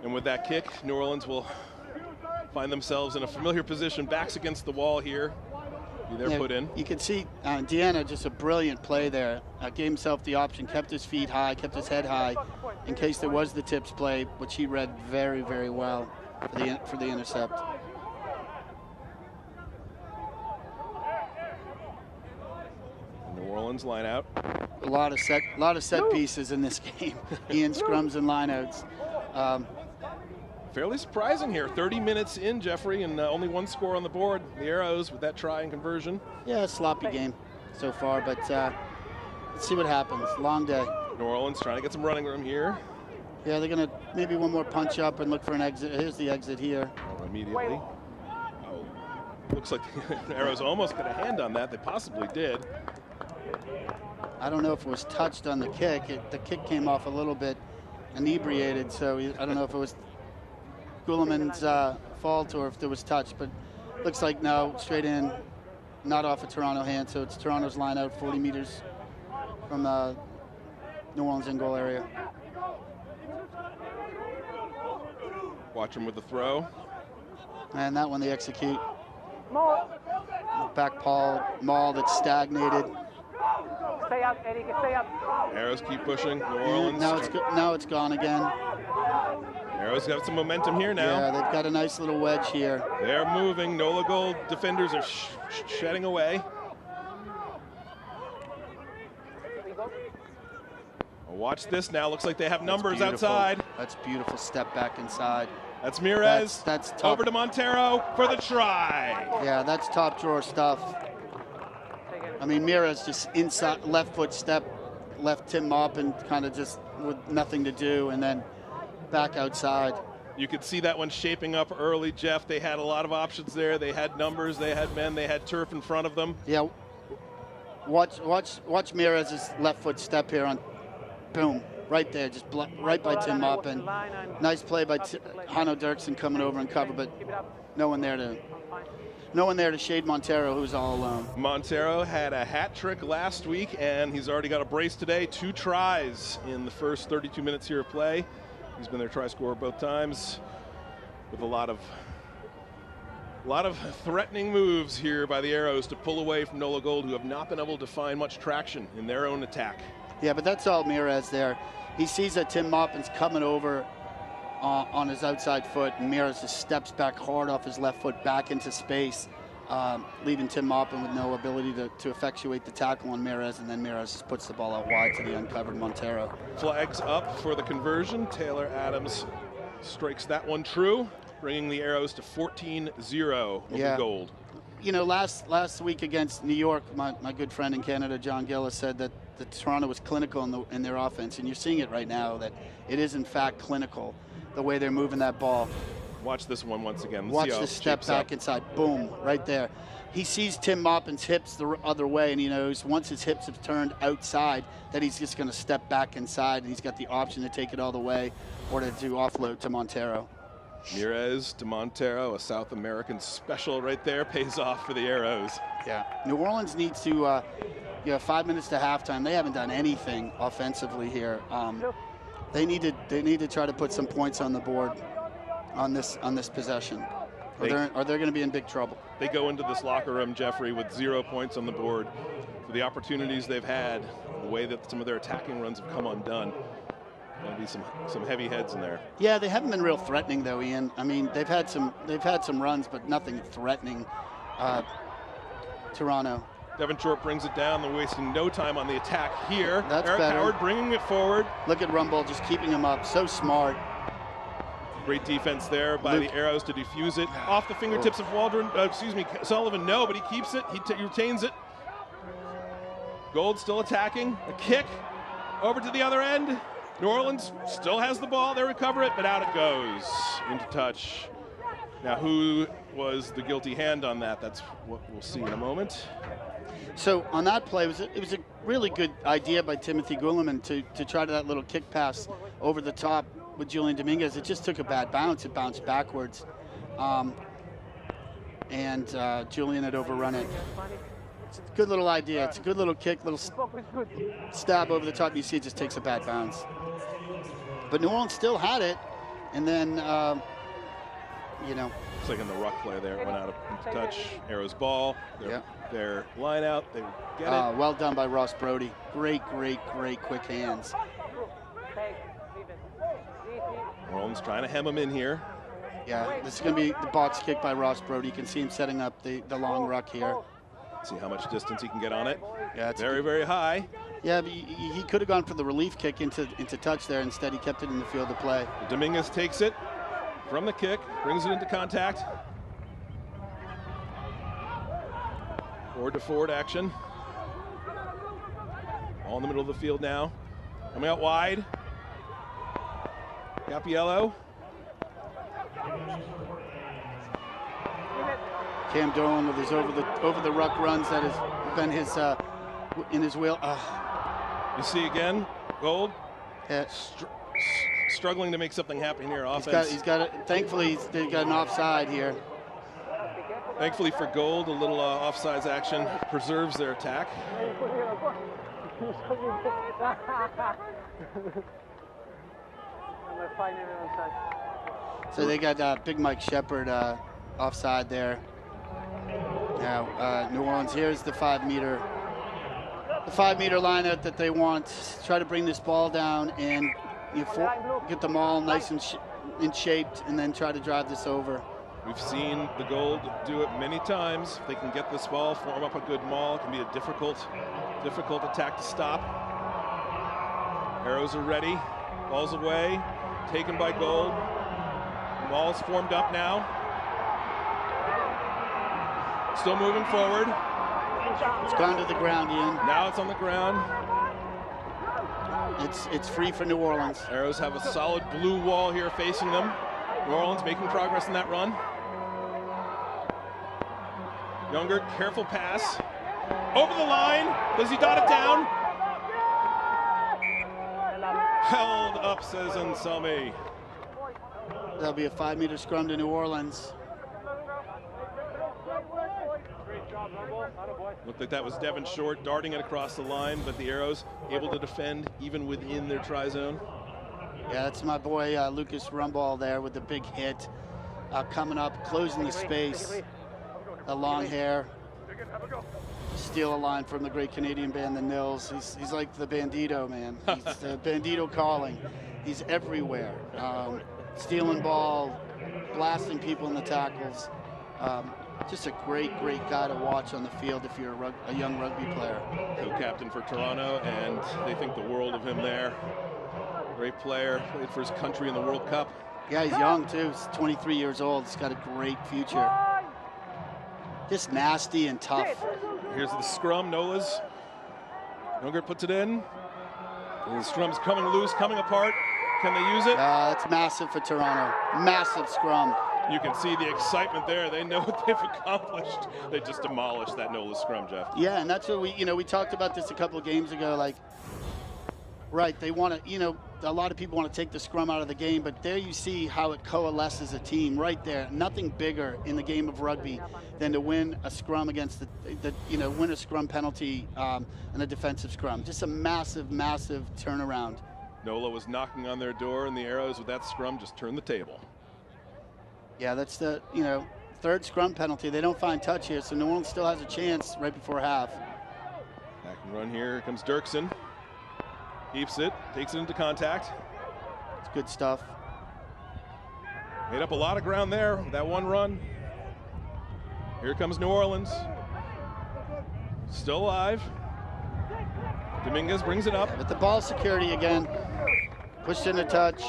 And with that kick, New Orleans will find themselves in a familiar position, backs against the wall here. They're put in. You can see Diana, just a brilliant play there. Gave himself the option, kept his feet high, kept his head high, in case there was the tips play, which he read very, very well for the intercept. New Orleans line out. A lot of set pieces in this game. Ian, scrums and lineouts. Fairly surprising here. 30 minutes in, Jeffrey, and only one score on the board. The Arrows with that try and conversion. Yeah, sloppy game so far, but let's see what happens. Long day. New Orleans trying to get some running room here. Yeah, they're going to maybe one more punch up and look for an exit. Here's the exit here. Immediately. Oh, looks like the Arrows almost got a hand on that. They possibly did. I don't know if it was touched on the kick. The kick came off a little bit inebriated, so I don't know if it was Guliman's fault or if there was touch, but looks like no, straight in, not off a Toronto hand, so it's Toronto's line out 40 meters from New Orleans in goal area. Watch him with the throw. And that one they execute. Back paw, maul that's stagnated. Stay up, Eric, stay up. Arrows keep pushing. New Orleans. Now it's gone again. Arrows got some momentum here now. Yeah, they've got a nice little wedge here. They're moving. NOLA Gold defenders are shedding away. Watch this now. Looks like they have numbers outside. That's beautiful. Step back inside. That's Mirez. That's top. Over to Montero for the try. Yeah, that's top drawer stuff. I mean, Mirez just inside, left foot step, left Tim Maupin kind of just with nothing to do, and then back outside. You could see that one shaping up early, Jeff. They had a lot of options there. They had numbers, they had men, they had turf in front of them. Yeah. Watch Mirez's left foot step here on, boom, right there, just right by Tim Maupin. Nice play by Hanno Dirksen coming over and cover, but no one there to shade Montero, who's all alone. Montero had a hat trick last week, and he's already got a brace today. 2 tries in the first 32 minutes here of play. He's been their try scorer both times, with a lot of threatening moves here by the Arrows to pull away from NOLA Gold, who have not been able to find much traction in their own attack. Yeah, but that's all Mirez there. He sees that Tim Maupin's coming over on his outside foot, and Mirez just steps back hard off his left foot back into space, leaving Tim Maupin with no ability to effectuate the tackle on Mirez, and then Mirez just puts the ball out wide to the uncovered Montero. Flags up for the conversion. Taylor Adams strikes that one true, bringing the Arrows to 14-0 over Gold. You know, last week against New York, my good friend in Canada, John Gillis, said that Toronto was clinical in their offense, and you're seeing it right now, that it is in fact clinical, the way they're moving that ball. Watch this one once again. Watch the step back inside. Boom, right there. He sees Tim Maupin's hips the other way, and he knows once his hips have turned outside that he's just going to step back inside, and he's got the option to take it all the way or to offload to Montero. Mirez to Montero, a South American special right there, pays off for the Arrows. Yeah, New Orleans needs to, 5 minutes to halftime. They haven't done anything offensively here. They need to try to put some points on the board on this possession, or they're going to be in big trouble. They go into this locker room, Jeffrey, with 0 points on the board for the opportunities they've had, the way that some of their attacking runs have come undone. There'll be some heavy heads in there. Yeah, they haven't been real threatening though, Ian. I mean, they've had some runs, but nothing threatening. Toronto. Devin Short brings it down. They're wasting no time on the attack here. That's Eric better. Howard bringing it forward. Look at Rumble just keeping him up. So smart. Great defense there by the Arrows to defuse it. Off the fingertips of Sullivan. No, but he keeps it. He retains it. Gold still attacking. A kick over to the other end. New Orleans still has the ball. They recover it, but out it goes into touch. Now, who was the guilty hand on that? That's what we'll see in a moment. So on that play, it was a really good idea by Timothy Guliman to try that little kick pass over the top with Julian Dominguez. It just took a bad bounce. It bounced backwards. And Julian had overrun it. It's a good little idea. It's a good little kick, little Focus good. stab over the top. You see it just takes a bad bounce. But New Orleans still had it, and then, you know. Looks like in the ruck play there, it went out of touch. Arrows ball. Their line out. They get it. Well done by Ross Brody. Great, great, great quick hands. New Orleans trying to hem him in here. Yeah, this is going to be the box kick by Ross Brody. You can see him setting up the long ruck here. See how much distance he can get on it. Yeah, it's very, very high. Yeah, but he could have gone for the relief kick into touch there. Instead, he kept it in the field of play. Dominguez takes it from the kick, brings it into contact. Forward-to-forward action. All in the middle of the field now. Coming out wide. Capiello. Cam Dolan with his over the ruck runs that has been his in his wheel. You see again, Gold. Yeah. Struggling to make something happen here. Offense. He's got it. Thankfully, they've got an offside here. Thankfully for Gold, a little offsides action preserves their attack. So they got Big Mike Shepard offside there. Now New Orleans, here's the 5 meter line out that they want. Try to bring this ball down and get them all nice and shaped, and then try to drive this over. We've seen the Gold do it many times. If they can get this ball, form up a good maul, it can be a difficult attack to stop. Arrows are ready. Ball's away. Taken by Gold. Ball's formed up now. Still moving forward. It's gone to the ground, Ian. Now it's on the ground. It's free for New Orleans. Arrows have a solid blue wall here facing them. New Orleans making progress in that run. Younger, careful pass. Over the line. Does he dot it down? Held up, says Anselmi. That'll be a 5 meter scrum to New Orleans. Looked like that was Devin Short darting it across the line, but the Arrows able to defend even within their try zone. Yeah, that's my boy Lucas Rumball there with the big hit. Coming up, closing the space. The long hair. Steal a line from the great Canadian band, the Nils. He's like the Bandito, man. He's the Bandito calling. He's everywhere. Stealing ball, blasting people in the tackles. Just a great, great guy to watch on the field if you're a young rugby player. Co-captain for Toronto, and they think the world of him there. Great player, played for his country in the World Cup. Yeah, he's young too. He's 23 years old. He's got a great future. Just nasty and tough. Here's the scrum, NOLA's. Younger puts it in. The scrum's coming loose, coming apart. Can they use it? That's massive for Toronto. Massive scrum. You can see the excitement there. They know what they've accomplished. They just demolished that NOLA scrum, Jeff. Yeah, and that's what we talked about this a couple of games ago. Like, right, they want to, a lot of people want to take the scrum out of the game, but there you see how it coalesces a team right there. Nothing bigger in the game of rugby than to win a scrum against win a scrum penalty and a defensive scrum. Just a massive, massive turnaround. NOLA was knocking on their door, and the Arrows with that scrum just turned the table. Yeah, that's the, third scrum penalty. They don't find touch here, so New Orleans still has a chance right before half. Back and run here. Here comes Dirksen. Keeps it, takes it into contact. It's good stuff. Made up a lot of ground there with that one run. Here comes New Orleans. Still alive. Dominguez brings it up. With the ball security again. Pushed into touch.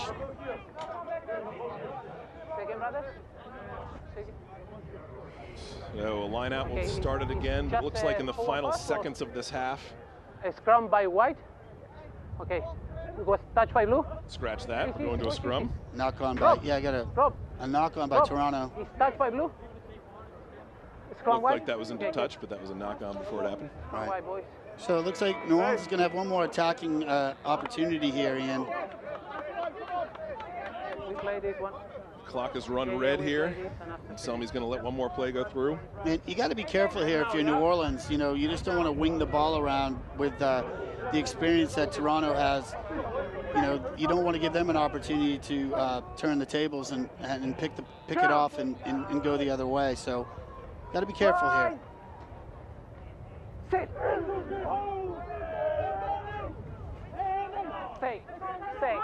So a line out will start it again. But looks like in the final seconds of this half. A scrum by white. Okay. It was touched by blue. Scratch that. We're going to a scrum. Knock on by. Yeah, I got a knock on by Toronto. It's touched by blue. Scrum Looked white. like that was into touch, but that was a knock on before it happened. Right. So it looks like New Orleans is going to have one more attacking opportunity here, Ian. We play this one. clock has run red here. Selmy's going to let one more play go through. And you got to be careful here if you're New Orleans. You know, you just don't want to wing the ball around with the experience that Toronto has. You know, you don't want to give them an opportunity to turn the tables and pick it off and go the other way. So, got to be careful here. Sit. Stay. Stay.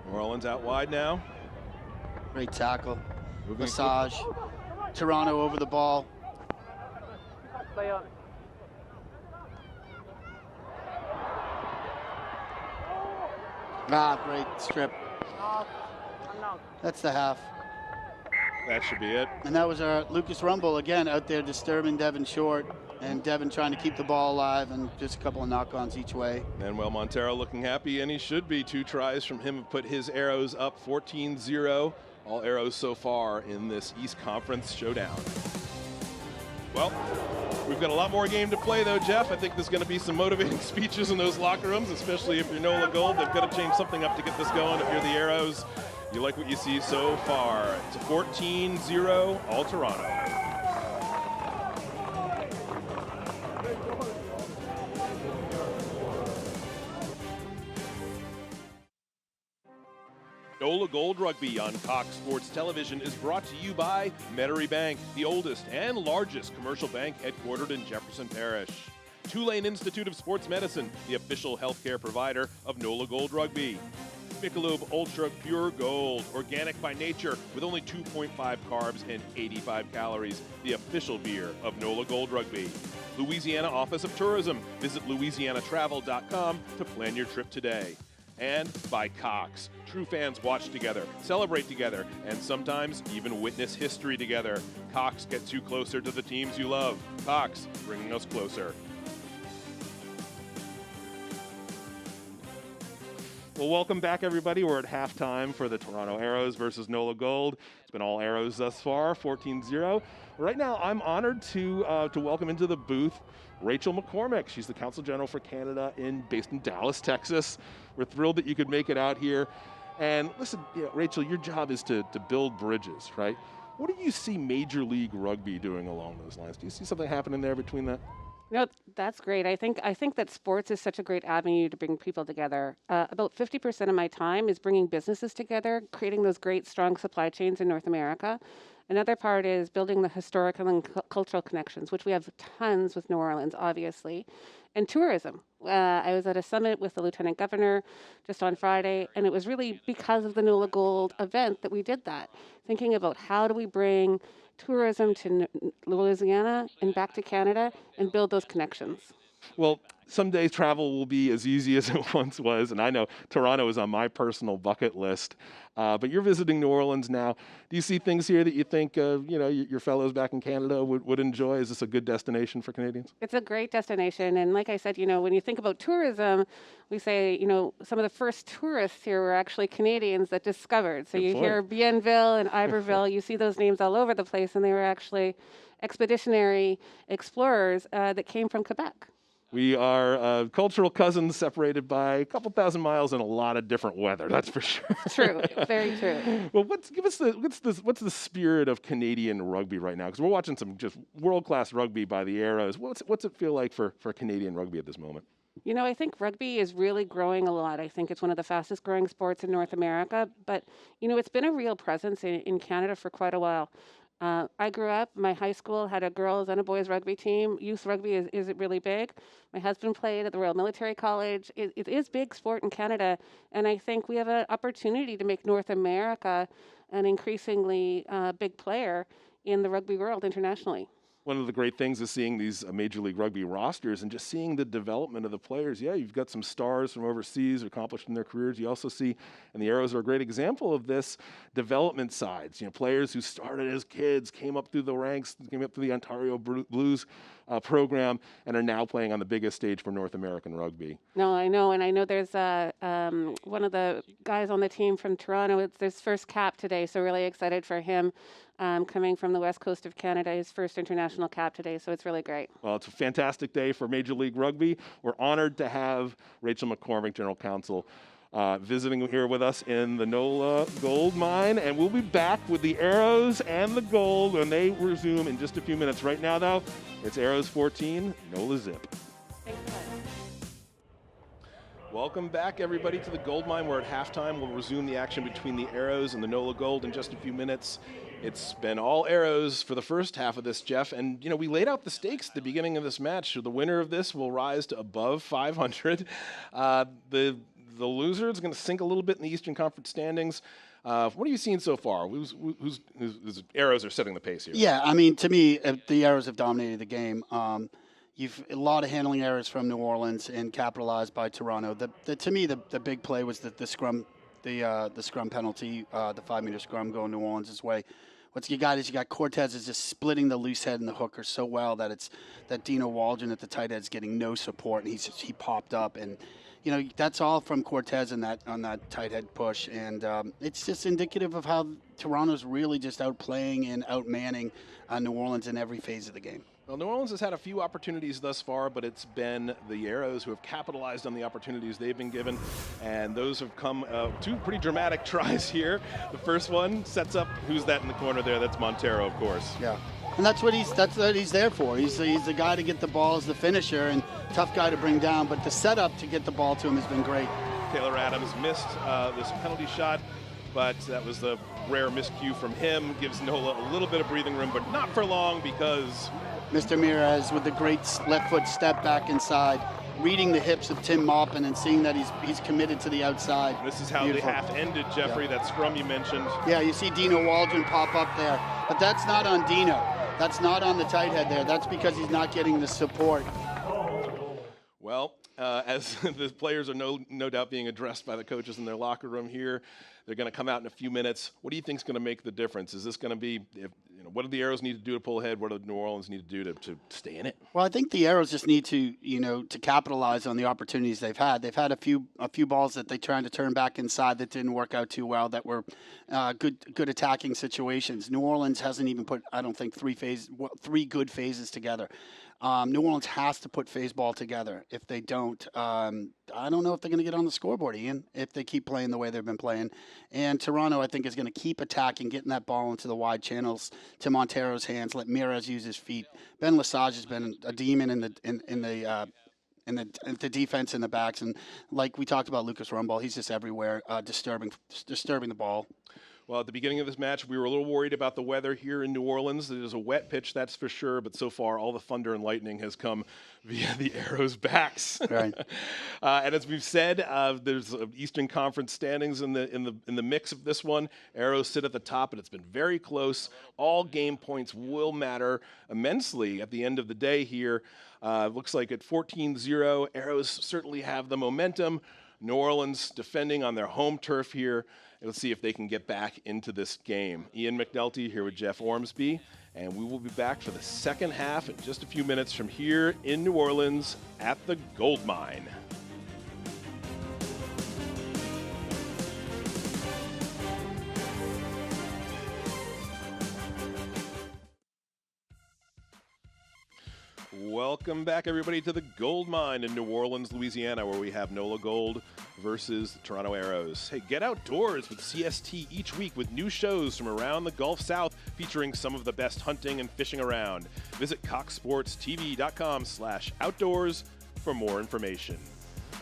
New Orleans out wide now. Great tackle. Moving Massage. Toronto over the ball. Play on. Ah, great strip. No. That's the half. That should be it. And that was our Lucas Rumble again out there disturbing Devin Short, and Devin trying to keep the ball alive, and just a couple of knock-ons each way. Manuel Montero looking happy, and he should be. 2 tries from him have put his arrows up 14-0. All arrows so far in this East Conference showdown. Well, we've got a lot more game to play, though, Jeff. I think there's going to be some motivating speeches in those locker rooms, especially if you're NOLA Gold. They've got to change something up to get this going. If you're the Arrows, you like what you see so far. It's a 14-0, all Toronto. NOLA Gold Rugby on Cox Sports Television is brought to you by Metairie Bank, the oldest and largest commercial bank headquartered in Jefferson Parish. Tulane Institute of Sports Medicine, the official healthcare provider of NOLA Gold Rugby. Michelob Ultra Pure Gold, organic by nature with only 2.5 carbs and 85 calories, the official beer of NOLA Gold Rugby. Louisiana Office of Tourism. Visit louisianatravel.com to plan your trip today. And by Cox. True fans watch together, celebrate together, and sometimes even witness history together. Cox gets you closer to the teams you love. Cox, bringing us closer. Well, welcome back, everybody. We're at halftime for the Toronto Arrows versus NOLA Gold. It's been all Arrows thus far, 14-0. Right now, I'm honored to welcome into the booth Rachel McCormick. She's the Consul General for Canada based in Dallas, Texas. We're thrilled that you could make it out here. And listen, Rachel, your job is to build bridges, right? What do you see Major League Rugby doing along those lines? Do you see something happening there between that? No, that's great. I think that sports is such a great avenue to bring people together. About 50% of my time is bringing businesses together, creating those great, strong supply chains in North America. Another part is building the historical and cultural connections, which we have tons with New Orleans, obviously, and tourism. I was at a summit with the Lieutenant Governor just on Friday, and it was really because of the NOLA Gold event that we did that, thinking about how do we bring tourism to Louisiana and back to Canada and build those connections. Well, someday travel will be as easy as it once was, and I know Toronto is on my personal bucket list. But you're visiting New Orleans now. Do you see things here that you think your fellows back in Canada would enjoy? Is this a good destination for Canadians? It's a great destination, and like I said, when you think about tourism, we say some of the first tourists here were actually Canadians that discovered. So you hear Bienville and Iberville, you see those names all over the place, and they were actually expeditionary explorers that came from Quebec. We are cultural cousins separated by a couple thousand miles and a lot of different weather, that's for sure. True, very true. Well, what's the spirit of Canadian rugby right now? Because we're watching some just world-class rugby by the Arrows. What's it feel like for Canadian rugby at this moment? I think rugby is really growing a lot. I think it's one of the fastest growing sports in North America, but, it's been a real presence in Canada for quite a while. I grew up, my high school had a girls and a boys rugby team. Youth rugby is really big. My husband played at the Royal Military College. It is big sport in Canada, and I think we have an opportunity to make North America an increasingly big player in the rugby world internationally. One of the great things is seeing these Major League Rugby rosters and just seeing the development of the players. Yeah, you've got some stars from overseas accomplished in their careers. You also see, and the Arrows are a great example of this, development sides. Players who started as kids, came up through the ranks, came up through the Ontario Blues program, and are now playing on the biggest stage for North American rugby. No, I know, and I know there's one of the guys on the team from Toronto. It's his first cap today, so really excited for him. Coming from the west coast of Canada, his first international national cap today, so it's really great. Well, it's a fantastic day for Major League Rugby. We're honored to have Rachel McCormick, General Counsel, visiting here with us in the NOLA gold mine, and we'll be back with the arrows and the gold when they resume in just a few minutes. Right now, though, it's Arrows 14, NOLA zip. Thanks so much. Welcome back, everybody, to the gold mine. We're at halftime. We'll resume the action between the arrows and the NOLA gold in just a few minutes. It's been all arrows for the first half of this, Jeff, and we laid out the stakes at the beginning of this match. So the winner of this will rise to above 500. The loser is going to sink a little bit in the Eastern Conference standings. What are you seeing so far? Who's arrows are setting the pace here? Yeah, I mean, to me, the arrows have dominated the game. You've a lot of handling errors from New Orleans and capitalized by Toronto. To me, the big play was the scrum, the scrum penalty, the 5-meter scrum going New Orleans' way. What you got is Cortez is just splitting the loose head and the hooker so well that Dino Waldron at the tight head is getting no support, and he popped up, and that's all from Cortez on that tight head push, and it's just indicative of how Toronto's really just outplaying and outmanning New Orleans in every phase of the game. Well, New Orleans has had a few opportunities thus far, but it's been the Arrows who have capitalized on the opportunities they've been given, and those have come two pretty dramatic tries here. The first one sets up, who's that in the corner there? That's Montero, of course. Yeah, and that's what he's there for. He's the guy to get the ball as the finisher and tough guy to bring down, but the setup to get the ball to him has been great. Taylor Adams missed this penalty shot, but that was the rare miscue from him. Gives NOLA a little bit of breathing room, but not for long because Mr. Mirez with the great left foot step back inside, reading the hips of Tim Maupin and seeing that he's committed to the outside. This is how Beautiful. The half ended, Jeffrey, yeah. That scrum you mentioned. Yeah, you see Dino Waldron pop up there, but that's not on Dino. That's not on the tight head there. That's because he's not getting the support. Well, as the players are no doubt being addressed by the coaches in their locker room here, they're going to come out in a few minutes. What do you think is going to make the difference? Is this going to be, what do the Arrows need to do to pull ahead? What do New Orleans need to do to stay in it? Well, I think the Arrows just need to, to capitalize on the opportunities they've had. They've had a few balls that they tried to turn back inside that didn't work out too well, that were good attacking situations. New Orleans hasn't even put, I don't think, three good phases together. New Orleans has to put phase ball together. If they don't, I don't know if they're going to get on the scoreboard, Ian, if they keep playing the way they've been playing. And Toronto, I think, is going to keep attacking, getting that ball into the wide channels to Montero's hands, let Mirez use his feet. Ben Lesage has been a demon in the defense in the backs, and like we talked about Lucas Rumball, he's just everywhere, disturbing the ball. Well, at the beginning of this match, we were a little worried about the weather here in New Orleans. It is a wet pitch, that's for sure, but so far all the thunder and lightning has come via the Arrows' backs. Right. And as we've said, there's Eastern Conference standings in the mix of this one. Arrows sit at the top, and it's been very close. All game points will matter immensely at the end of the day here. Looks like at 14-0, Arrows certainly have the momentum. New Orleans defending on their home turf here. Let's see if they can get back into this game. Ian McNulty here with Jeff Ormsby, and we will be back for the second half in just a few minutes from here in New Orleans at the Gold Mine. Welcome back, everybody, to the Gold Mine in New Orleans, Louisiana, where we have NOLA Gold versus the Toronto Arrows. Hey, get outdoors with CST each week with new shows from around the Gulf South featuring some of the best hunting and fishing around. Visit coxsportstv.com/outdoors for more information.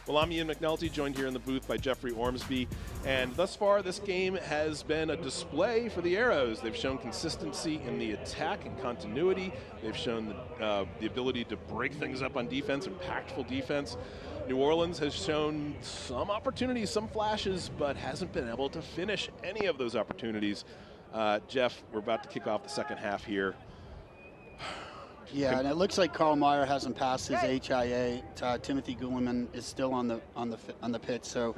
Well, I'm Ian McNulty, joined here in the booth by Jeffrey Ormsby, and thus far this game has been a display for the Arrows. They've shown consistency in the attack and continuity. They've shown the ability to break things up on defense, impactful defense. New Orleans has shown some opportunities, some flashes, but hasn't been able to finish any of those opportunities. Jeff, we're about to kick off the second half here. Yeah, and it looks like Carl Meyer hasn't passed his HIA. Timothy Guliman is still on the pitch, so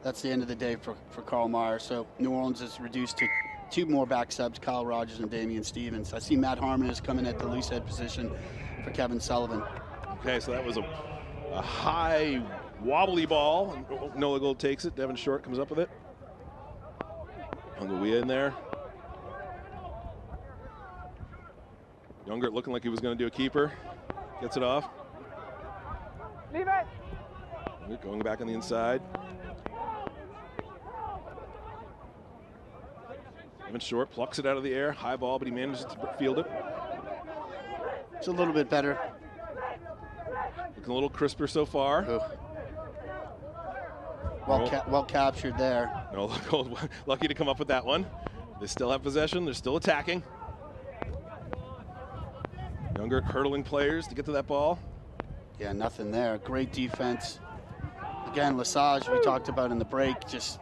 that's the end of the day for Carl Meyer. So New Orleans is reduced to two more back subs, Kyle Rogers and Damian Stevens. I see Matt Harmon is coming at the loose head position for Kevin Sullivan. Okay, so that was a high wobbly ball. NOLA Gold takes it. Devin Short comes up with it. Hungawiya in there. Younger looking like he was going to do a keeper. Gets it off. Leave it. Going back on the inside. Even Short plucks it out of the air. High ball, but he manages to field it. It's a little bit better. Looking a little crisper so far. Ooh. Well captured there. No, lucky to come up with that one. They still have possession. They're still attacking. Younger hurdling players to get to that ball. Yeah, nothing there. Great defense. Again, Lesage, we talked about in the break, just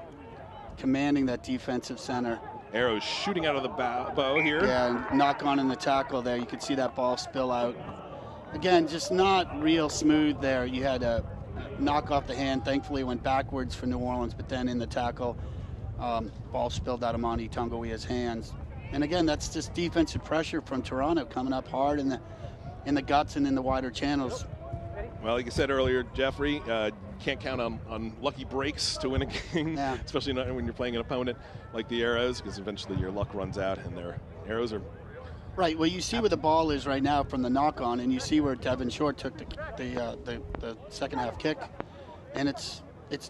commanding that defensive center. Arrows shooting out of the bow here. Yeah, and knock on in the tackle there. You could see that ball spill out. Again, just not real smooth there. You had a knock off the hand. Thankfully, it went backwards for New Orleans, but then in the tackle, ball spilled out of Monty Tungawia's hands. And again, that's just defensive pressure from Toronto coming up hard in the guts and in the wider channels. Well, like you said earlier, Jeffrey, can't count on lucky breaks to win a game, yeah. Especially not when you're playing an opponent like the Arrows, because eventually your luck runs out and their Arrows are... Right, well, you see where the ball is right now from the knock-on, and you see where Devin Short took the second half kick, and it's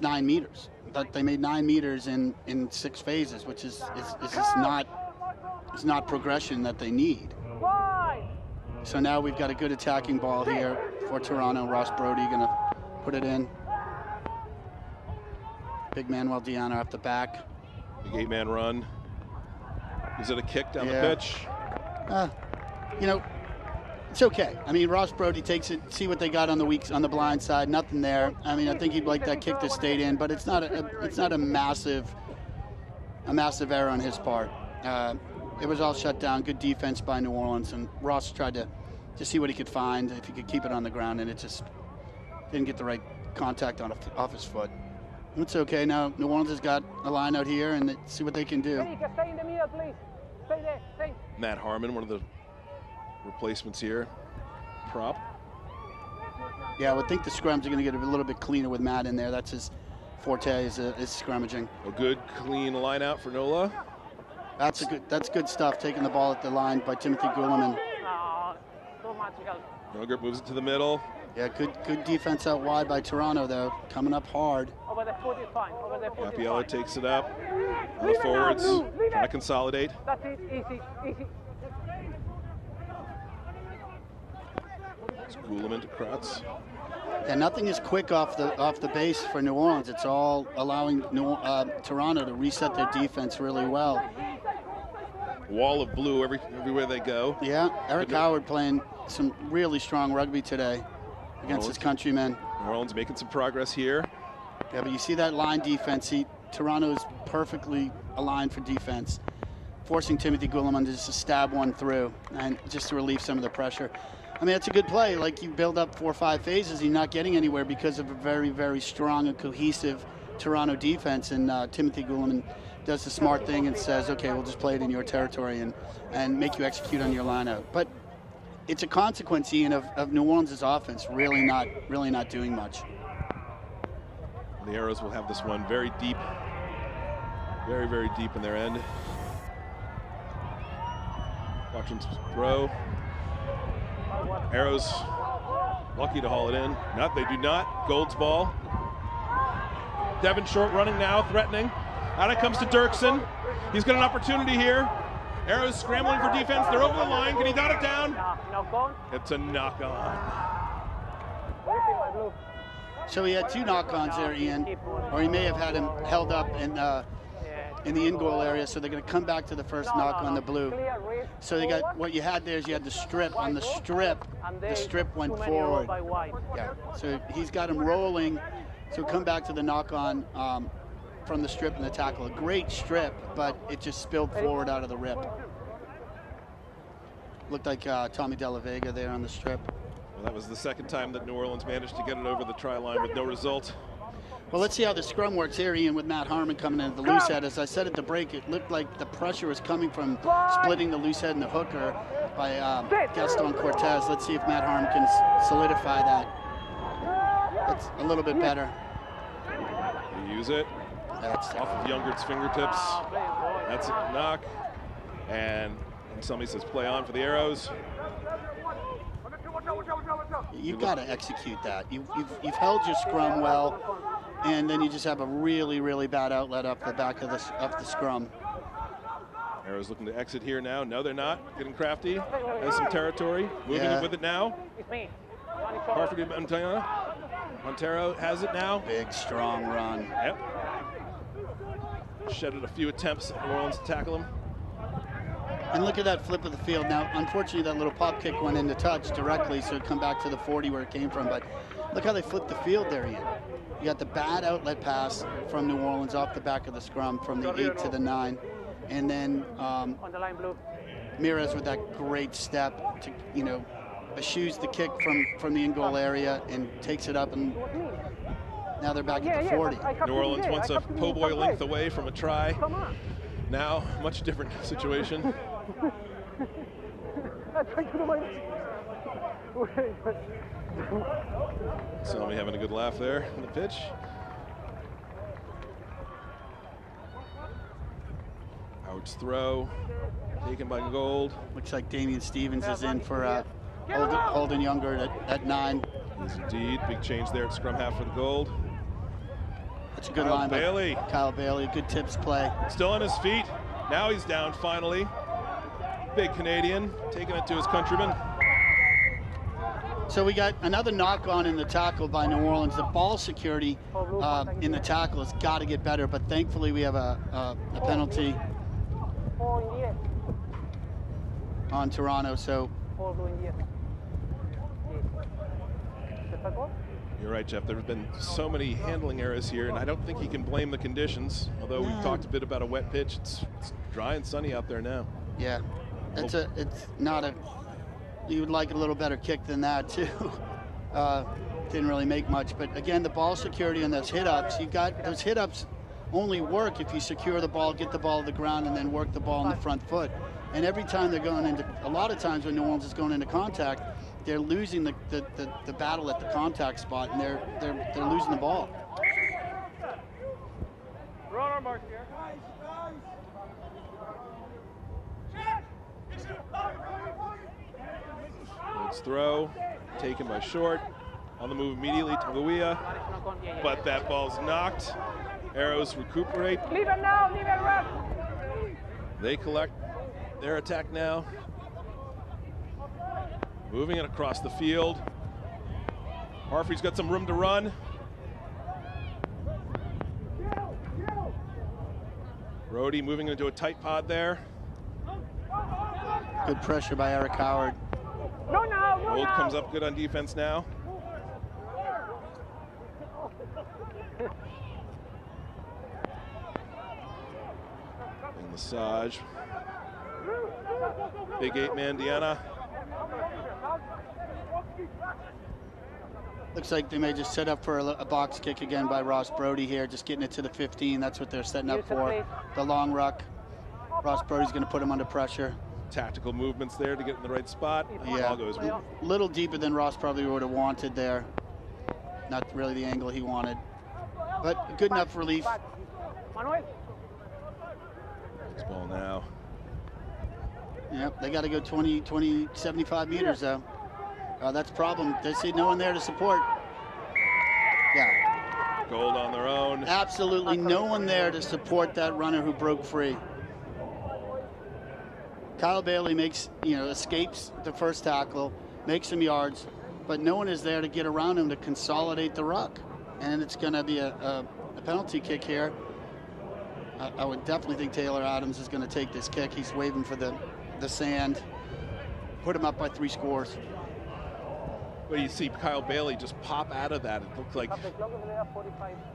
9 meters. But they made 9 meters in 6 phases, which is just not progression that they need. So now we've got a good attacking ball here for Toronto. Ross Brody gonna put it in. Big Manuel Diana up the back. Big 8-man run. Is it a kick down the pitch? You know, it's okay. I mean, Ross Brody takes it. See what they got on the blind side. Nothing there. I mean, I think he'd like that kick to stay in, but it's not a massive error on his part. It was all shut down. Good defense by New Orleans, and Ross tried to see what he could find, if he could keep it on the ground, and it just didn't get the right contact off his foot. It's okay now. New Orleans has got a line out here, and see what they can do. Stay in the middle, please. Stay there. Stay. Matt Harmon, one of the replacements here. Prop. Yeah, I would think the scrums are going to get a little bit cleaner with Matt in there. That's his forte, is scrummaging. A good, clean line out for NOLA. That's good stuff, taking the ball at the line by Timothy Guillermin. So magical. Younger moves it to the middle. Yeah, good defense out wide by Toronto, though. Coming up hard. Over the foot is fine. Over the foot Capiello is fine. takes it up. On the forwards, trying to consolidate. That's it. Easy. It's Guillermin to Kratz. And nothing is quick off the base for New Orleans. It's all allowing Toronto to reset their defense really well. Wall of blue everywhere they go. Yeah, Eric Howard playing some really strong rugby today against his countrymen. New Orleans making some progress here. Yeah, but you see that line defense. Toronto is perfectly aligned for defense, forcing Timothy Guillermin to just stab one through and just to relieve some of the pressure. I mean, it's a good play. Like, you build up 4 or 5 phases, you're not getting anywhere because of a very, very strong and cohesive Toronto defense. And Timothy Guillermin does the smart thing and says, okay, we'll just play it in your territory and make you execute on your lineup. But it's a consequence, Ian, of New Orleans' offense really not doing much. The Arrows will have this one very deep, very, very deep in their end. Watch them throw. Arrows lucky to haul it in. They do not. Gold's ball. Devin Short running now, threatening. Out it comes to Dirksen. He's got an opportunity here. Arrows scrambling for defense. They're over the line. Can he dot it down? Knock on. It's a knock on. So he had 2 knock-ons there, Ian, or he may have had him held up in the in-goal area, so they're going to come back to the first knock on the blue. So they got, what you had there is you had the strip. On the strip went forward. Yeah, so he's got him rolling, so come back to the knock-on from the strip and the tackle. A great strip, but it just spilled forward out of the rip. Looked like Tommy Della Vega there on the strip. Well, that was the second time that New Orleans managed to get it over the try line with no result. Well, let's see how the scrum works here, Ian, with Matt Harmon coming in at the loose head. As I said at the break, it looked like the pressure was coming from splitting the loose head and the hooker by Gaston Cortez. Let's see if Matt Harmon can solidify that. That's a little bit better. They use it. That's off of Younger's fingertips. That's a knock. And And somebody says play on for the Arrows. You've got to execute that. You've held your scrum well, and then you just have a really, really bad outlet up the back of the scrum. Arrows looking to exit here now. No, they're not. Getting crafty. Has some territory. Moving it with it now. Harford and Montana. Montero has it now. Big, strong run. Yep. Shedded a few attempts at New Orleans to tackle him. And look at that flip of the field. Now, unfortunately, that little pop kick went into touch directly, so it come back to the 40 where it came from. But look how they flipped the field there, Ian. You got the bad outlet pass from New Orleans off the back of the scrum from the 8 to the 9. And then On the line, blue. Mirez with that great step to, eschews the kick from the in-goal area and takes it up, and now they're back at the 40. New Orleans wants a po' boy length away from a try. Come on. Now, much different situation. Selmy having a good laugh there on the pitch. Howard's throw, taken by Gold. Looks like Damian Stevens is in for Holden Younger at 9. Yes, indeed. Big change there at scrum half for the Gold. That's a good Kyle line by Bailey. Kyle Bailey. Good tips play. Still on his feet. Now he's down finally. Big Canadian, taking it to his countrymen. So we got another knock on in the tackle by New Orleans. The ball security in the tackle has got to get better, but thankfully we have a penalty on Toronto. So you're right, Jeff. There have been so many handling errors here, and I don't think you can blame the conditions. Although we've talked a bit about a wet pitch, it's dry and sunny out there now. Yeah, it's not a. You would like a little better kick than that too. Didn't really make much, but again, the ball security and those hit-ups. You got those hit-ups only work if you secure the ball, get the ball to the ground, and then work the ball on the front foot. And every time they're going into, a lot of times when New Orleans is going into contact, they're losing the battle at the contact spot, and they're losing the ball. We're on our mark here. Gold's throw, taken by Short. On the move immediately to Guia, but that ball's knocked. Arrows recuperate. Leave it now, leave it, ref. They collect their attack now. Moving it across the field. Harfrey's got some room to run. Brody moving into a tight pod there. Good pressure by Eric Howard. No, no, no, Gold comes up good on defense now. And massage. Big 8-man Deanna. Looks like they may just set up for a box kick again by Ross Brody here, just getting it to the 15. That's what they're setting up for. The long ruck. Ross Brody's going to put him under pressure. Tactical movements there to get in the right spot. Yeah, Ball goes. a little deeper than Ross probably would have wanted there. Not really the angle he wanted, but good enough relief. This ball now. Yep, they got to go 20, 75 meters though. That's a problem. They see no one there to support. Yeah. Gold on their own. Absolutely no one there to support that runner who broke free. Kyle Bailey escapes the first tackle, makes some yards, but no one is there to get around him to consolidate the ruck. And it's going to be a penalty kick here. I would definitely think Taylor Adams is going to take this kick. He's waving for the sand. Put him up by 3 scores. Well, you see Kyle Bailey just pop out of that. It looked like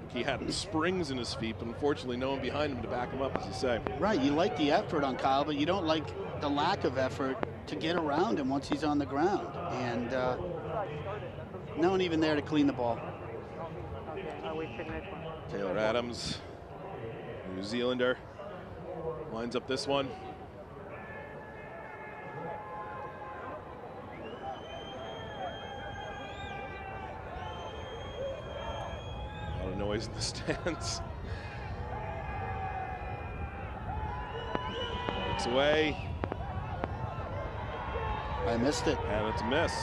he had springs in his feet, but unfortunately no one behind him to back him up, as you say. Right, you like the effort on Kyle, but you don't like the lack of effort to get around him once he's on the ground. And no one even there to clean the ball. Taylor Adams, New Zealander, lines up this one. A lot of noise in the stands. Looks away. I missed it. And it's a miss.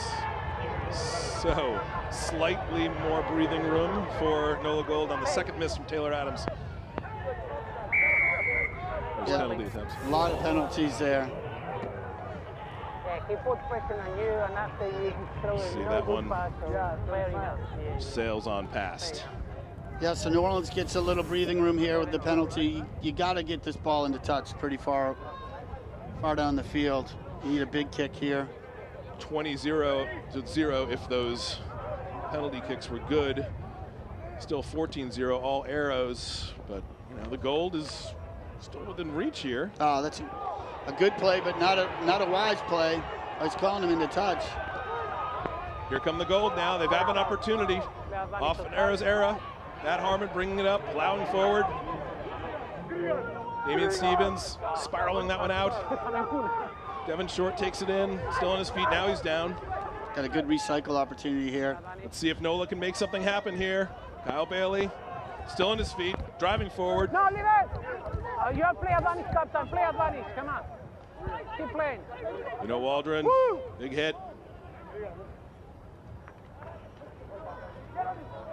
So, slightly more breathing room for NOLA Gold on the second miss from Taylor Adams. There's penalty attempts. A lot of penalties there. Yeah, he put pressure on you, and after you throw it, See no that good one? pass, so fair enough. Yeah. Sails on past. Yeah, so New Orleans gets a little breathing room here with the penalty. You got to get this ball into touch pretty far down the field. You need a big kick here. 20-0 if those penalty kicks were good. Still 14-0, all arrows, but you know the gold is still within reach here. Oh, that's a good play, but not a wise play. I was calling him into touch. Here come the gold now. They've had an opportunity off an arrows era. Matt Harmon bringing it up, plowing forward. Damian Stevens spiraling that one out. Devin Short takes it in, still on his feet. Now he's down. Got a good recycle opportunity here. Let's see if NOLA can make something happen here. Kyle Bailey still on his feet, driving forward. No, leave it! You have play advantage, Captain. Play advantage. Come on. Keep playing. You know, Waldron, big hit.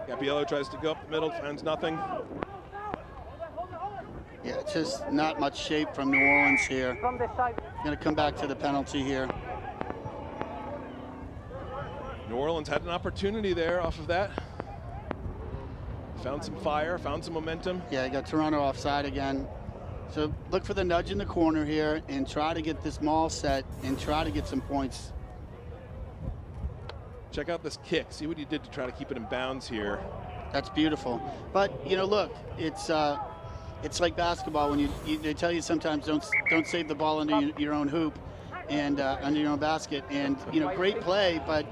Capiello tries to go up the middle, finds nothing. Yeah, it's just not much shape from New Orleans here. From the side. Going to come back to the penalty here. New Orleans had an opportunity there off of that. Found some fire, found some momentum. Yeah, you got Toronto offside again. So look for the nudge in the corner here and try to get this maul set and try to get some points. Check out this kick. See what he did to try to keep it in bounds here. That's beautiful. But you know, look, it's like basketball when they tell you sometimes don't save the ball under your own hoop and under your own basket. And you know, great play, but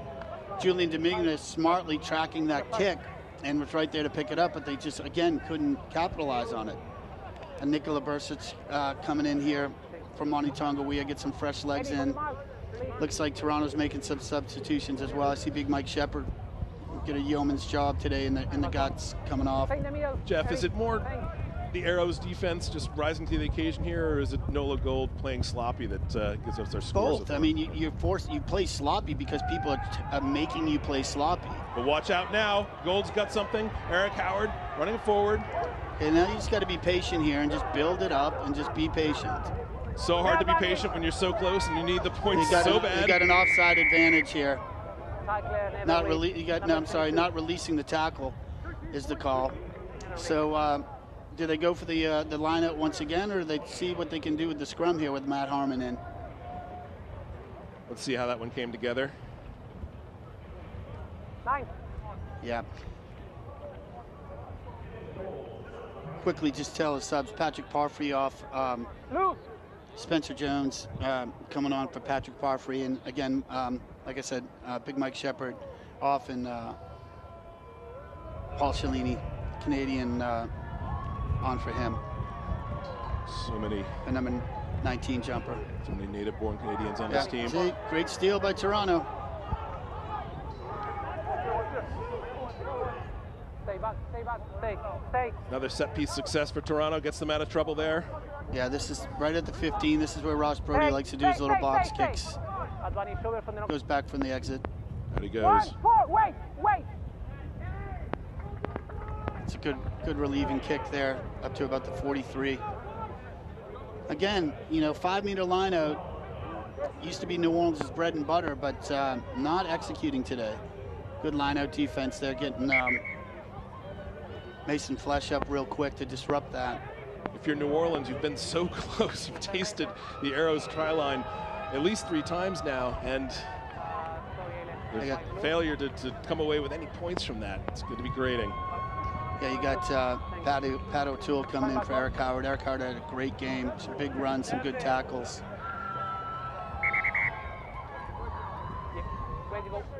Julian Dominguez smartly tracking that kick and was right there to pick it up, but they just again couldn't capitalize on it. And Nikola Bursic coming in here from Monty Tonga. Get some fresh legs in. Looks like Toronto's making some substitutions as well. I see big Mike Shepard get a yeoman's job today in the guts coming off. Jeff, is it more the Arrows defense just rising to the occasion here, or is it NOLA Gold playing sloppy that gives us their scores? Both. I mean, you play sloppy because people are making you play sloppy. But watch out now. Gold's got something. Eric Howard running forward. And now you just got to be patient here and just build it up and just be patient. So hard to be patient when you're so close and you need the points so bad. You got an offside advantage here. Not releasing the tackle is the call. So do they go for the lineup once again, or do they see what they can do with the scrum here with Matt Harmon in? Let's see how that one came together. Yeah. Quickly just tell the subs, Patrick Parfrey off. Spencer Jones coming on for Patrick Parfrey, and again, like I said, Big Mike Shepard off, and Paul Cellini, Canadian, on for him. So many. The number 19 jumper. So many native-born Canadians on this team. See, great steal by Toronto. Stay. Another set-piece success for Toronto, gets them out of trouble there. Yeah, this is right at the 15. This is where Ross Brody likes to do his little box kicks. Goes back from the exit. Out he goes. Wait. It's a good relieving kick there, up to about the 43. Again, you know, 5-meter line out used to be New Orleans' bread and butter, but not executing today. Good line out defense there, getting Mason Flesh up real quick to disrupt that. If you're New Orleans, you've been so close. You've tasted the Arrows try line at least 3 times now, and failure to come away with any points from that. It's good to be grading. Yeah, you got Pat O'Toole coming in for Eric Howard. Eric Howard had a great game, some big runs, some good tackles.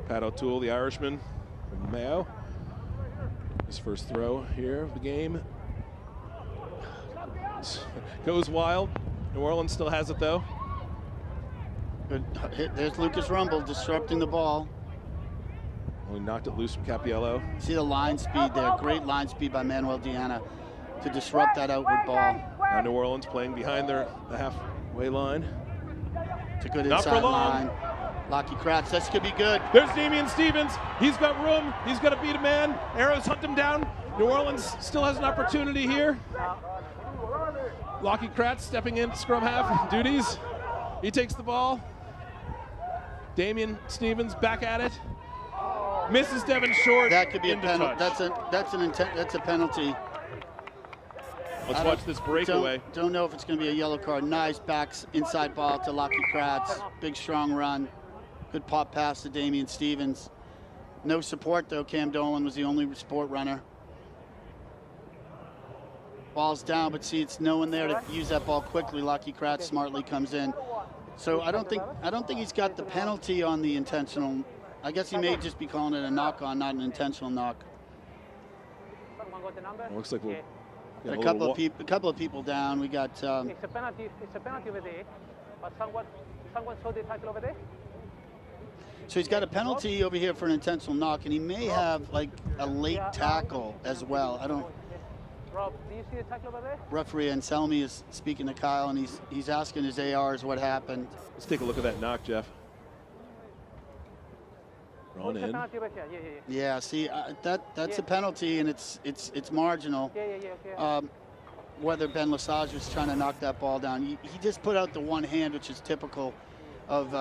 Pat O'Toole, the Irishman from Mayo. His first throw here of the game. Goes wild. New Orleans still has it though. Good hit. There's Lucas Rumble disrupting the ball. Only knocked it loose from Capiello. See the line speed there. Great line speed by Manuel Diana to disrupt that outward ball. Now New Orleans playing behind the halfway line. It's a good Not for inside long. line. Lockie Kratz, this could be good. There's Damian Stevens. He's got room. He's got to beat a man. Arrows hunt him down. New Orleans still has an opportunity here. Lockie Kratz stepping in scrum half duties. He takes the ball. Damian Stevens back at it. Misses Devin short. That could be a penalty. Touch. That's a penalty. Let's watch this breakaway. Don't know if it's going to be a yellow card. Nice backs inside ball to Lockie Kratz. Big strong run. Good pop pass to Damian Stevens. No support though. Cam Dolan was the only support runner. Ball's down, but see, it's no one there to use that ball quickly. Lockie Kratz smartly comes in. So I don't think he's got the penalty on the intentional. I guess he may just be calling it a knock on, not an intentional knock. Looks like we'll get a couple of people down. We got. It's a penalty. It's a penalty over there, but someone saw the tackle over there. So he's got a penalty over here for an intentional knock, and he may have like a late tackle as well. I don't. Rob, do you see the tackle over there? Referee Anselmi is speaking to Kyle, and he's asking his ARs what happened. Let's take a look at that knock, Jeff. Drawn in. Yeah, see, that's a penalty, and it's marginal. Whether Ben Lesage was trying to knock that ball down, he just put out the one hand, which is typical of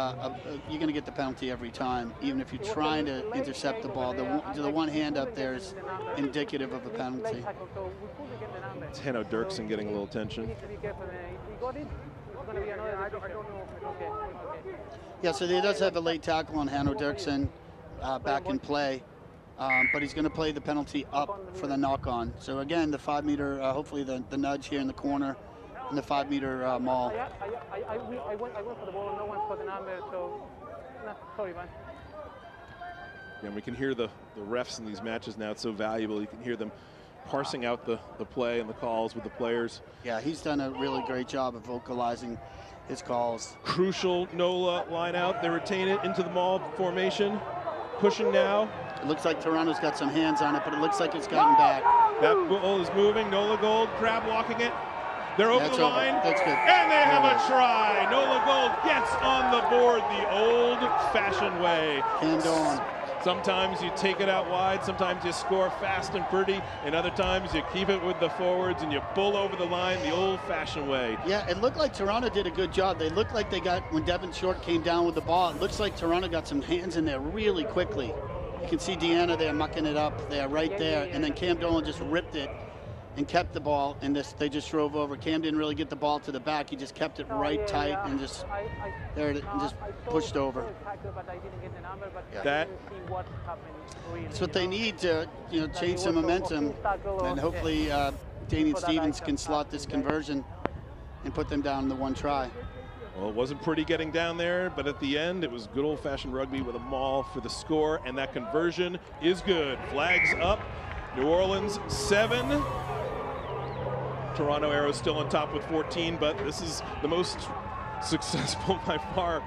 you're going to get the penalty every time, even if you're trying to intercept the ball. The one hand up there is indicative of a penalty. It's Hanno Dirksen getting a little tension. Yeah, so he does have a late tackle on Hanno Dirksen back in play, but he's going to play the penalty up for the knock-on. So again, the 5 meter, hopefully the nudge here in the corner, and the 5 meter maul. I went for the ball, no one for the number, so sorry, man. Yeah, and we can hear the refs in these matches now. It's so valuable. You can hear them parsing out the play and the calls with the players. Yeah, he's done a really great job of vocalizing his calls. Crucial NOLA line out. They retain it into the maul formation. Pushing now. It looks like Toronto's got some hands on it, but it looks like it's gotten back. That ball is moving. NOLA Gold, crab walking it. They're over the line. That's good. And they have a try. NOLA Gold gets on the board the old-fashioned way. Cam Dolan. Sometimes you take it out wide, sometimes you score fast and pretty, and other times you keep it with the forwards and you bull over the line the old-fashioned way. Yeah, it looked like Toronto did a good job. They looked like they got, when Devin Short came down with the ball, it looks like Toronto got some hands in there really quickly. You can see Deanna there mucking it up there, right there, and then Cam Dolan just ripped it and kept the ball, and they just drove over. Cam didn't really get the ball to the back. He just kept it right tight and just pushed over. That That's what they need to change some momentum, and hopefully Damian Stevens can slot this conversion and put them down in the one try. Well, it wasn't pretty getting down there, but at the end, it was good old-fashioned rugby with a maul for the score, and that conversion is good. Flags up. New Orleans 7. Toronto Arrows still on top with 14, but this is the most successful by far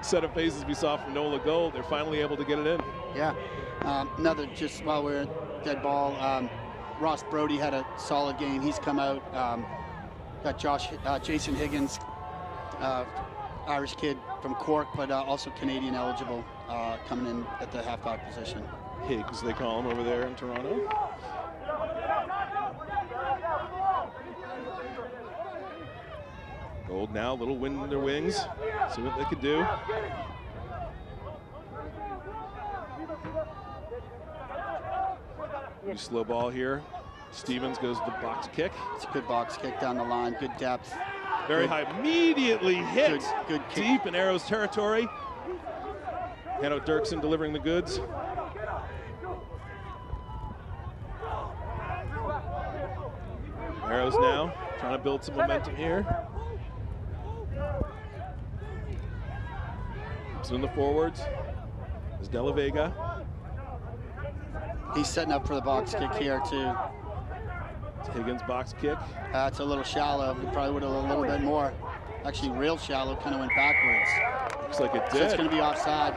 set of faces we saw from NOLA Gold. They're finally able to get it in. Yeah. Another, just while we're at dead ball, Ross Brody had a solid game. He's come out. Got Jason Higgins, Irish kid from Cork, but also Canadian eligible, coming in at the halfback position. Higgs, they call him over there in Toronto. Gold now, a little wind in their wings. See what they could do. New slow ball here. Stevens goes to the box kick. It's a good box kick down the line, good depth. Very high, immediately hit good deep in Arrows territory. Hanno Dirksen delivering the goods. Arrows now trying to build some momentum here. In the forwards is De La Vega. He's setting up for the box kick here too. It's Higgins box kick. It's a little shallow. He probably would have a little bit more. Actually, real shallow, kind of went backwards. Looks like it did. So it's going to be offside.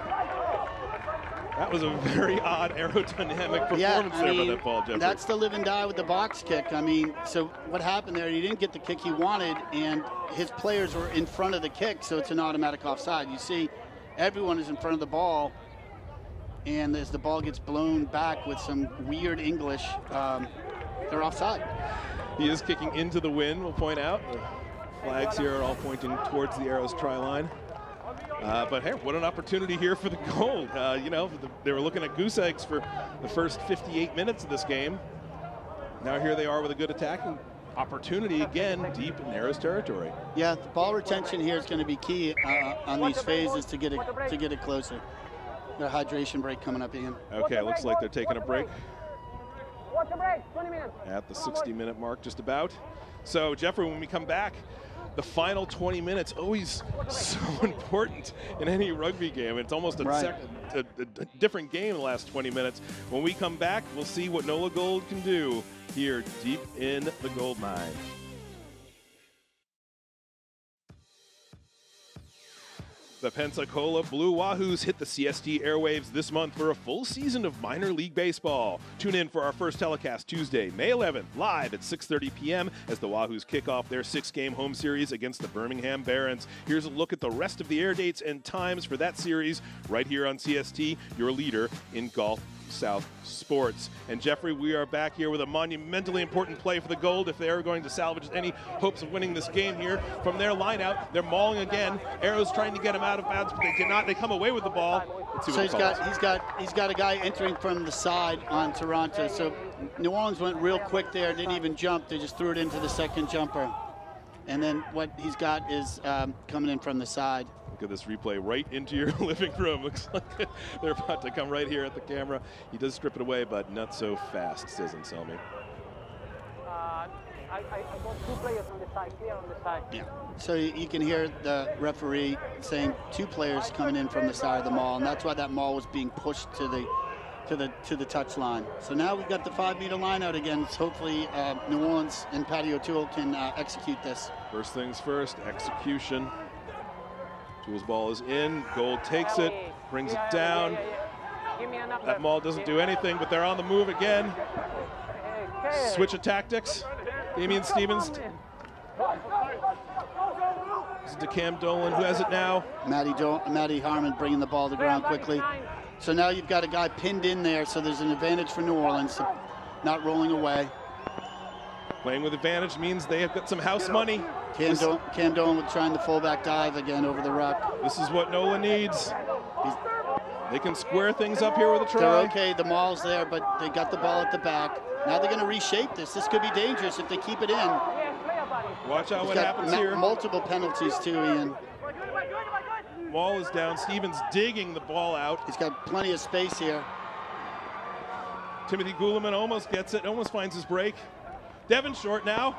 That was a very odd aerodynamic performance there by that ball, Jeffrey. That's the live and die with the box kick. I mean, so what happened there, he didn't get the kick he wanted, and his players were in front of the kick, so it's an automatic offside. You see everyone is in front of the ball, and as the ball gets blown back with some weird English, they're offside. He is kicking into the wind, we'll point out. The flags here are all pointing towards the Arrows try line. But hey, what an opportunity here for the goal. You know, they were looking at goose eggs for the first 58 minutes of this game. Now here they are with a good attacking opportunity again, deep in Arrows territory. Yeah, the ball retention here is going to be key on these phases to get it closer. Got a hydration break coming up, Ian. Okay, looks like they're taking a break. What's the break? 20 minutes. At the 60-minute mark, just about. So, Jeffrey, when we come back, the final 20 minutes always so important in any rugby game. It's almost a different game in the last 20 minutes. When we come back, we'll see what NOLA Gold can do here deep in the gold mine. The Pensacola Blue Wahoos hit the CST airwaves this month for a full season of minor league baseball. Tune in for our first telecast Tuesday, May 11th, live at 6:30 p.m. as the Wahoos kick off their 6-game home series against the Birmingham Barons. Here's a look at the rest of the air dates and times for that series right here on CST, your leader in Gulf South sports. And Jeffrey, we are back here with a monumentally important play for the Gold if they are going to salvage any hopes of winning this game here. From their line out, they're mauling again. Arrows trying to get him out of bounds, but they cannot. They come away with the ball. So he's got a guy entering from the side on Toronto. So New Orleans went real quick there, didn't even jump. They just threw it into the second jumper. And then what he's got is coming in from the side. Look at this replay right into your living room. Looks like they're about to come right here at the camera. He does strip it away, but not so fast, doesn't tell me. I got 2 players on the side, clear on the side. Yeah. So you can hear the referee saying 2 players coming in from the side of the maul, and that's why that maul was being pushed to the touch line. So now we've got the 5-meter line out again. So hopefully New Orleans and Patty O'Toole can execute this. First things first, execution. Tools ball is in, Gold takes it, brings it down. That maul doesn't do anything, but they're on the move again. Switch of tactics. Damian Stevens. This is to Cam Dolan, who has it now. Matty Harmon bringing the ball to the ground quickly. So now you've got a guy pinned in there, so there's an advantage for New Orleans, not rolling away. Playing with advantage means they have got some house money. Cam Dolan with trying the fullback dive again over the ruck. This is what NOLA needs. They can square things up here with a try. They're okay, the maul's there, but they got the ball at the back. Now they're going to reshape this. This could be dangerous if they keep it in. Watch out what happens here. Multiple penalties too, Ian. Maul is down. Stevens digging the ball out. He's got plenty of space here. Timothy Guliman almost gets it, almost finds his break. Devin short now.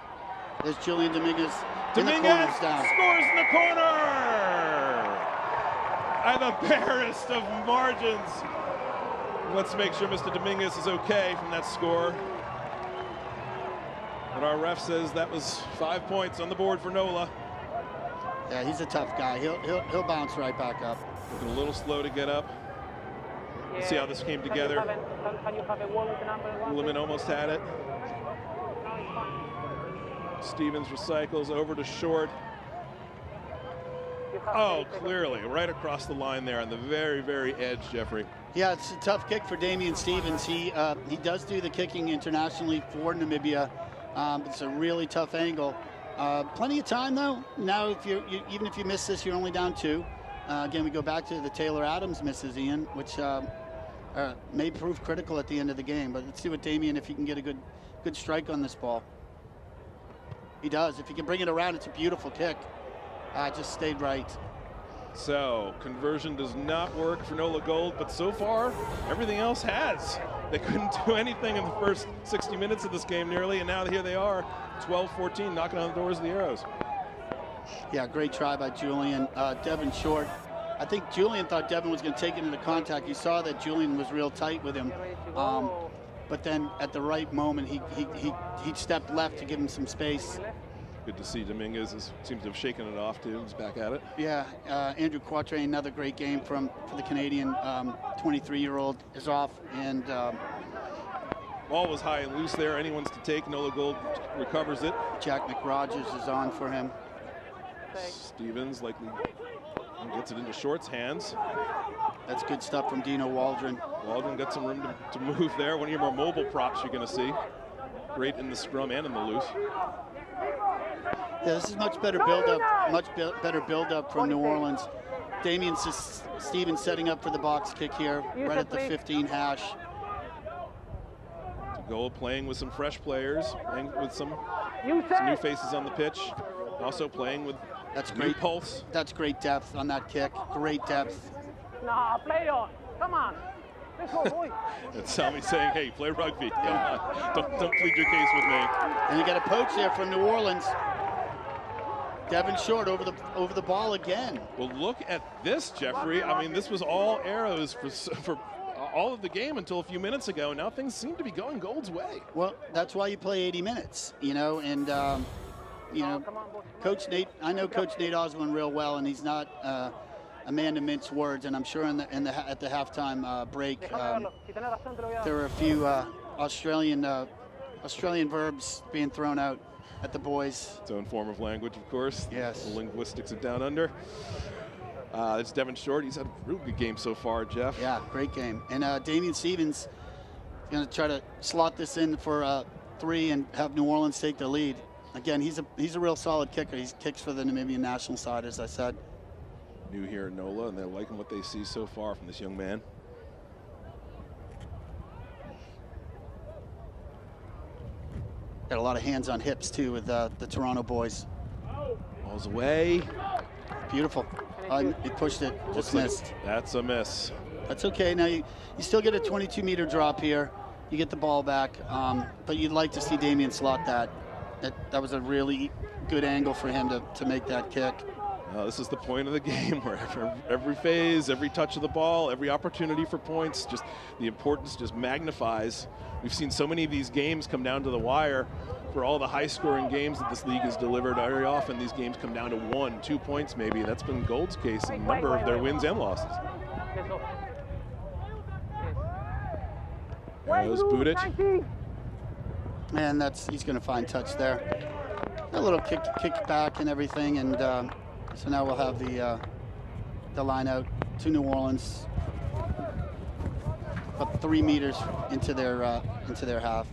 There's Julian Dominguez. Dominguez scores in the corner! By the barest of margins. Let's make sure Mr. Dominguez is okay from that score. But our ref says that was 5 points on the board for NOLA. Yeah, he's a tough guy. He'll bounce right back up. Looking a little slow to get up. Let's see how this came together. Can you have a wall with the number 1? Limit almost had it. Stevens recycles over to short. Oh, clearly, right across the line there on the very, very edge, Jeffrey. Yeah, it's a tough kick for Damian Stevens. He does do the kicking internationally for Namibia. It's a really tough angle. Plenty of time though. Now, even if you miss this, you're only down 2. Again, we go back to the Taylor Adams misses, Ian, which may prove critical at the end of the game. But let's see what Damian, if he can get a good strike on this ball. He does. If he can bring it around, it's a beautiful kick. Just stayed right. So, conversion does not work for NOLA Gold, but so far, everything else has. They couldn't do anything in the first 60 minutes of this game nearly, and now here they are, 12-14, knocking on the doors of the Arrows. Yeah, great try by Julian. Devin short. I think Julian thought Devin was going to take it into contact. He saw that Julian was real tight with him. But then at the right moment, he stepped left to give him some space. Good to see Dominguez seems to have shaken it off too. He's back at it. Yeah, Andrew Quatrain, another great game for the Canadian 23-year-old is off, and ball was high and loose there. Anyone's to take. NOLA Gold recovers it. Jack McRogers is on for him. Stevens likely Gets it into Short's hands. That's good stuff from Dino Waldron. Waldron got some room to move there. One of your more mobile props you're going to see. Great in the scrum and in the loose. Yeah, this is much better build-up, better build-up from New Orleans. Damian Stevens setting up for the box kick here, right at the 15 hash. Goal playing with some fresh players, playing with some new faces on the pitch. Also playing with new pulse. That's great depth on that kick. Great depth. Nah, play on. Come on. Let's go, boy. That's Salmi saying, hey, play rugby. Come on. Don't plead your case with me. And you got a poach there from New Orleans. Devin Short over the ball again. Well, look at this, Jeffrey. I mean, this was all arrows for all of the game until a few minutes ago. Now things seem to be going Gold's way. Well, that's why you play 80 minutes, you know, and you know, Coach Nate. I know Coach Nate Osborne real well, and he's not a man to mince words. And I'm sure at the halftime break, there were a few Australian verbs being thrown out at the boys. Its own form of language, of course. Yes. The linguistics of Down Under. It's Devin Short. He's had a really good game so far, Jeff. Yeah, great game. And Damian Stevens is going to try to slot this in for 3 and have New Orleans take the lead. Again, he's a real solid kicker. He kicks for the Namibian national side, as I said. New here in NOLA, and they're liking what they see so far from this young man. Got a lot of hands on hips, too, with the Toronto boys. Ball's away. Beautiful. He pushed it, just missed. That's a miss. That's okay. Now you still get a 22-meter drop here. You get the ball back, but you'd like to see Damian slot that. That was a really good angle for him to make that kick. This is the point of the game where every phase, every touch of the ball, every opportunity for points, just the importance just magnifies. We've seen so many of these games come down to the wire. For all the high-scoring games that this league has delivered, very often these games come down to 1, 2 points maybe. That's been Gold's case in a number of their wins and losses. Arrows boot it. And he's going to find touch there. A little kick back and everything, and so now we'll have the line out to New Orleans, about 3 meters into their half.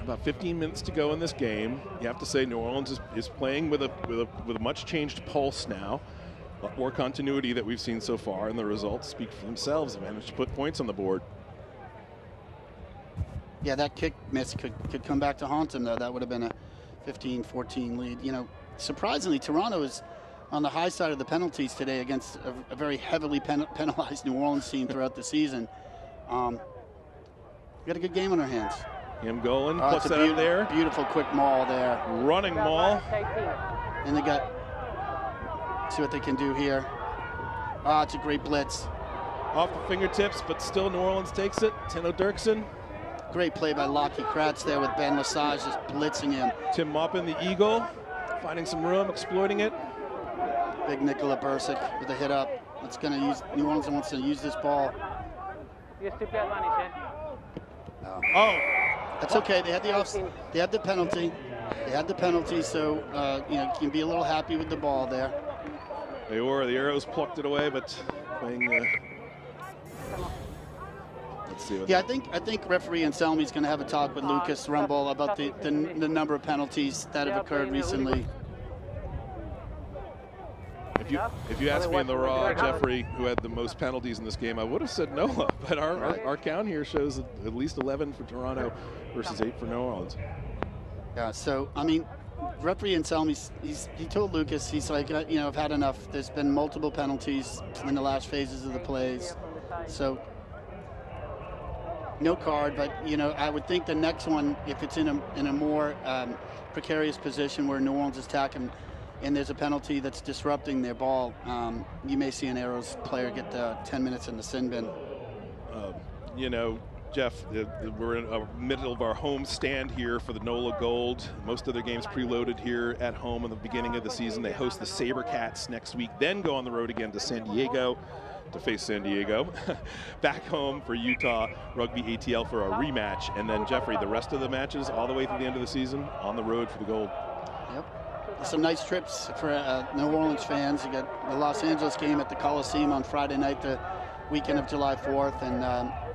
About 15 minutes to go in this game. You have to say New Orleans is playing with a much changed pulse now. A lot more continuity that we've seen so far, and the results speak for themselves. They managed to put points on the board. Yeah, that kick miss could come back to haunt them, though. That would have been a 15-14 lead. You know, surprisingly, Toronto is on the high side of the penalties today against a very heavily penalized New Orleans team throughout the season. We got a good game on our hands. Him going, puts that out there. Beautiful quick maul there. Running maul. And they got, see what they can do here. It's a great blitz. Off the fingertips, but still New Orleans takes it. Tino Dirksen. Great play by Lockie Kratz there with Ben Lesage just blitzing him. Tim Maupin, the Eagle, finding some room, exploiting it. Big Nikola Bursic with a hit up. New Orleans wants to use this ball. Oh. That's okay. They had the penalty. They had the penalty, so you can be a little happy with the ball there. They were. The Arrows plucked it away, but playing. Let's see. Yeah, I think referee Anselmi's going to have a talk with Lucas Rumble about the number of penalties that have occurred recently. If you asked me in the raw, Jeffrey, who had the most penalties in this game, I would have said NOLA. But our count here shows at least 11 for Toronto versus 8 for New Orleans. Yeah, so, I mean, referee Anselmi, he told Lucas, he's like, I've had enough. There's been multiple penalties in the last phases of the plays. So, no card, but, I would think the next one, if it's in a more precarious position where New Orleans is attacking, and there's a penalty that's disrupting their ball, you may see an Arrows player get 10 minutes in the sin bin. Jeff, we're in the middle of our home stand here for the NOLA Gold. Most of their games preloaded here at home in the beginning of the season. They host the SaberCats next week, then go on the road again to San Diego to face San Diego. Back home for Utah Rugby ATL for a rematch. And then, Jeffrey, the rest of the matches all the way through the end of the season on the road for the Gold. Yep. some nice trips for New Orleans fans. You got the Los Angeles game at the Coliseum on Friday night, the weekend of July 4th, and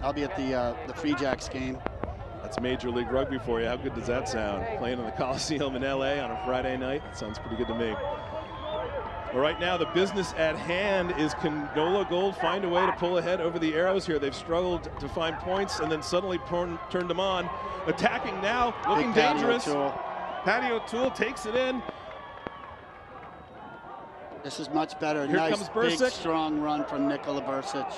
I'll be at the Free Jacks game. That's Major League Rugby for you. How good does that sound? Playing in the Coliseum in LA on a Friday night? That sounds pretty good to me. Well, right now, the business at hand is, can NOLA Gold find a way to pull ahead over the Arrows here? They've struggled to find points and then suddenly turned them on. Attacking now, looking dangerous. Patty O'Toole takes it in. This is much better. Here Nice, comes Bursic. big, strong run from Nikola Bursic.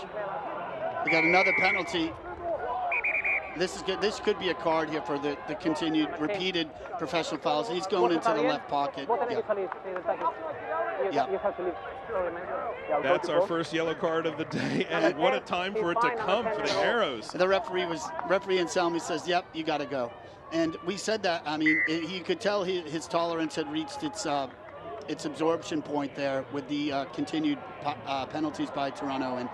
We got another penalty. This is good. This could be a card here for the continued repeated professional fouls. He's going into the left pocket. Yeah. That's our first yellow card of the day, and what a time for it to come for the Arrows. The referee Anselmi says, "Yep, you got to go." And we said that. I mean, you could tell his tolerance had reached its absorption point there with the continued penalties by Toronto, and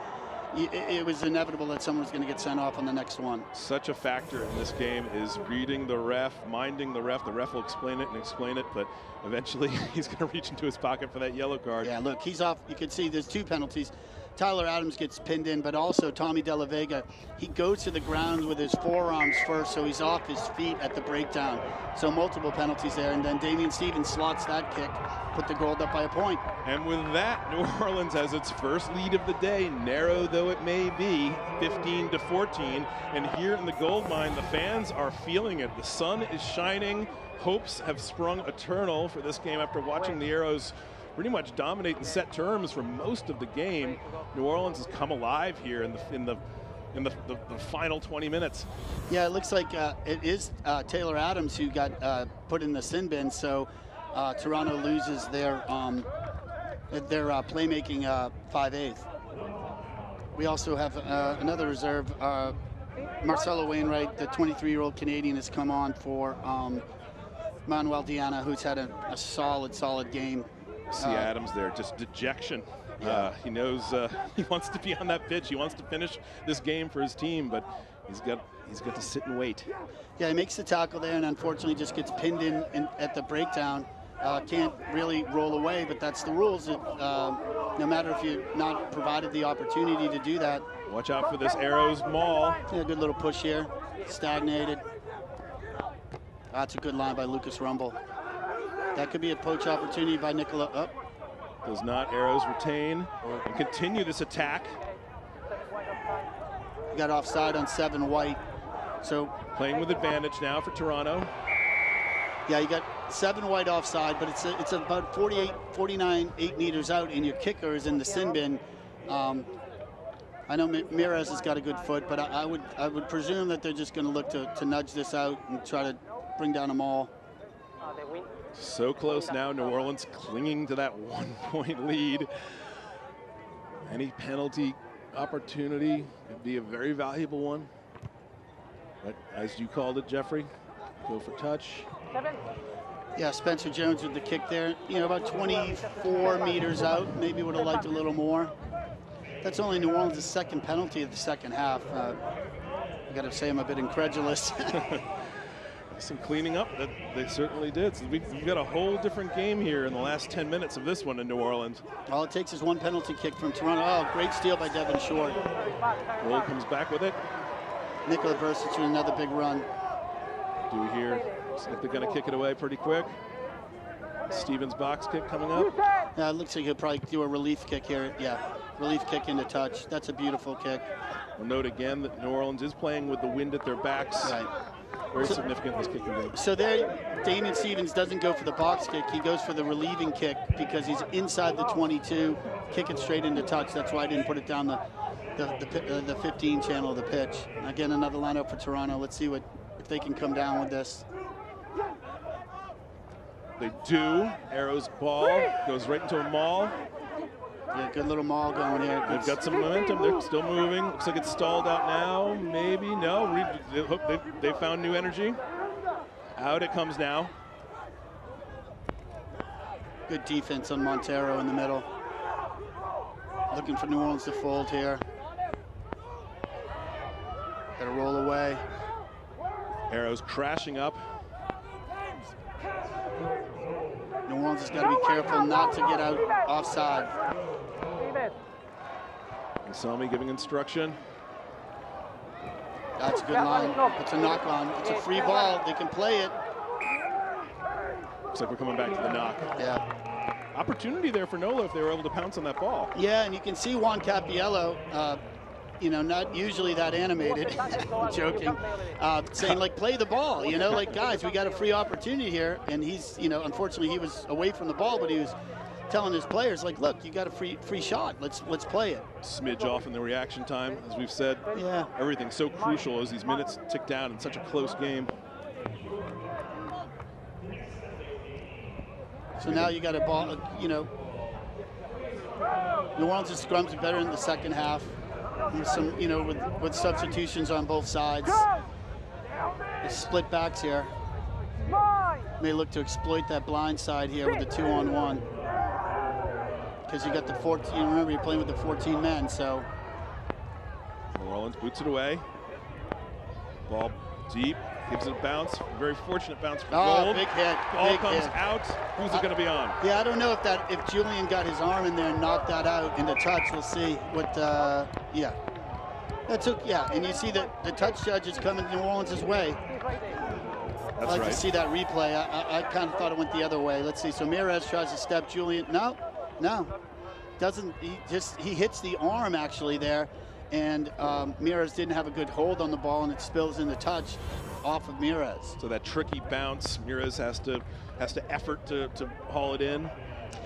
it was inevitable that someone was going to get sent off on the next one. Such a factor in this game is reading the ref, minding the ref. The ref will explain it, but eventually he's going to reach into his pocket for that yellow card. Yeah, look, he's off. You can see there's two penalties. Tyler Adams gets pinned in, but also Tommy Della Vega, he goes to the ground with his forearms first, so he's off his feet at the breakdown. So multiple penalties there, and then Damian Stevens slots that kick, put the Gold up by a point. And with that, New Orleans has its first lead of the day, narrow though it may be, 15-14. And here in the gold mine, the fans are feeling it. The sun is shining. Hopes have sprung eternal for this game after watching the Arrows pretty much dominate in set terms for most of the game. New Orleans has come alive here in the final 20 minutes. Yeah, it looks like it is Taylor Adams who got put in the sin bin, so Toronto loses their playmaking 5/8. We also have another reserve, Marcelo Wainwright, the 23-year-old Canadian, has come on for Manuel Diana, who's had a solid game. See Adams there, just dejection. He knows he wants to be on that pitch. He wants to finish this game for his team, but he's got to sit and wait. Yeah, he makes the tackle there, and unfortunately just gets pinned in at the breakdown. Can't really roll away, but that's the rules. No matter if you're not provided the opportunity to do that. Watch out for this Arrows maul. Yeah, good little push here. Stagnated. That's a good line by Lucas Rumble. That could be a poach opportunity by Nikola. Up. Does not. Arrows retain and continue this attack. Got offside on 7 white. So playing with advantage now for Toronto. Yeah, you got 7 white offside, but it's about 49, 8 meters out, and your kicker is in the sin bin. I know Mirez has got a good foot, but I would presume that they're just going to look to nudge this out and try to bring down a maul. So close now, New Orleans clinging to that 1-point lead. Any penalty opportunity would be a very valuable one. But as you called it, Jeffrey, go for touch. Yeah, Spencer Jones with the kick there. You know, about 24 meters out. Maybe would have liked a little more. That's only New Orleans' second penalty of the second half. I got to say I'm a bit incredulous. Some cleaning up that they certainly did. So we've got a whole different game here in the last 10 minutes of this one in New Orleans. All it takes is 1 penalty kick from Toronto. Oh, great steal by Devin Short. Gold comes back with it. Nikola Bursic with another big run. Do we hear? Looks like they're going to kick it away pretty quick. Stevens box kick coming up. It looks like he'll probably do a relief kick here. Yeah, relief kick into touch. That's a beautiful kick. We'll note again that New Orleans is playing with the wind at their backs. Right. Very significant this kicking game. So there, Damian Stevens doesn't go for the box kick. He goes for the relieving kick because he's inside the 22, kick it straight into touch. That's why I didn't put it down the 15 channel of the pitch. Again, another lineup for Toronto. Let's see if they can come down with this. They do. Arrows ball goes right into a maul. Yeah, good little maul going here. They've got some momentum. They're still moving. Looks like it's stalled out now. Maybe. No. They found new energy. Out it comes now. Good defense on Montero in the middle. Looking for New Orleans to fold here. Got to roll away. Arrows crashing up. New New Orleans has got to be careful not to get out offside. Anselmi giving instruction. That's a good line. It's a knock on. It's a free ball. They can play it. Looks like we're coming back to the knock. Yeah. Opportunity there for NOLA if they were able to pounce on that ball. Yeah, and you can see Juan Capiello, not usually that animated, joking, saying, like, play the ball, like, guys, we got a free opportunity here. And he's, unfortunately he was away from the ball, but he was telling his players, like, look, you got a free shot. Let's play it. Smidge off in the reaction time, as we've said. Yeah. Everything's so crucial as these minutes tick down in such a close game. So now you got a ball, New Orleans' scrums are better in the second half. With some, with substitutions on both sides. The split backs here. May look to exploit that blind side here with the 2-on-1. Because you got the 14, remember you're playing with the 14 men, so. New Orleans boots it away. Ball deep, gives it a bounce. Very fortunate bounce for Gold. Big hit. Ball big comes hit. out. Who's it going to be on? Yeah, I don't know if Julian got his arm in there and knocked that out into touch. We'll see what, yeah. And you see that the touch judge is coming New Orleans' way. That's I'd like right. to see that replay. I kind of thought it went the other way. Let's see. So Mirez tries to step Julian. No. Doesn't. He hits the arm actually there, and Mirez didn't have a good hold on the ball, and it spills into touch off of Mirez. So that tricky bounce, Mirez has to effort to haul it in.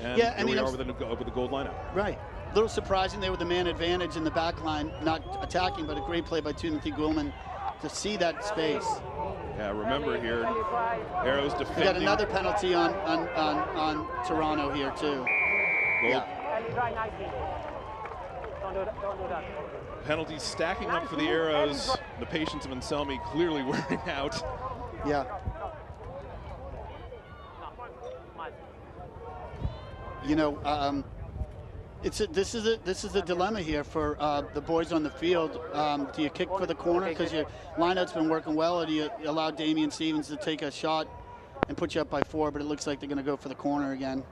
And yeah, here we are with the Gold lineup. Right. A little surprising they were the man advantage in the back line, not attacking, but a great play by Timothy Gulman to see that space. Yeah, remember here, Arrows defending. We got another penalty on Toronto here too. Gold. Yeah. Don't do that. Penalties stacking up for the Arrows. The patience of Anselmi clearly wearing out. Yeah. This is a dilemma here for the boys on the field. Do you kick for the corner because your lineout's been working well, or do you allow Damian Stevens to take a shot and put you up by 4? But it looks like they're going to go for the corner again.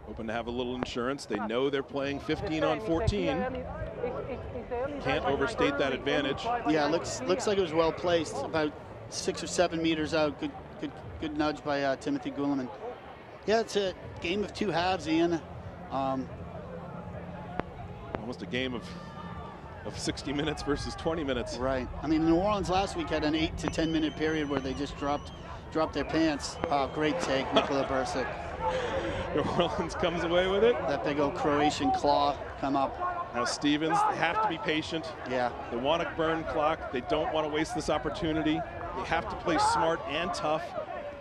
Hoping to have a little insurance. They know they're playing 15 on 14. Can't overstate that advantage. Yeah, looks like it was well placed, about 6 or 7 meters out. Good nudge by Timothy Gulman. Yeah, it's a game of 2 halves, Ian. Almost a game of 60 minutes versus 20 minutes. Right. I mean, New Orleans last week had an 8 to 10 minute period where they just dropped their pants. Great take, Nikola Bursic. New Orleans comes away with it. That big old Croatian claw come up. Now Stevens, they have to be patient. Yeah. They want to burn clock. They don't want to waste this opportunity. They have to play smart and tough.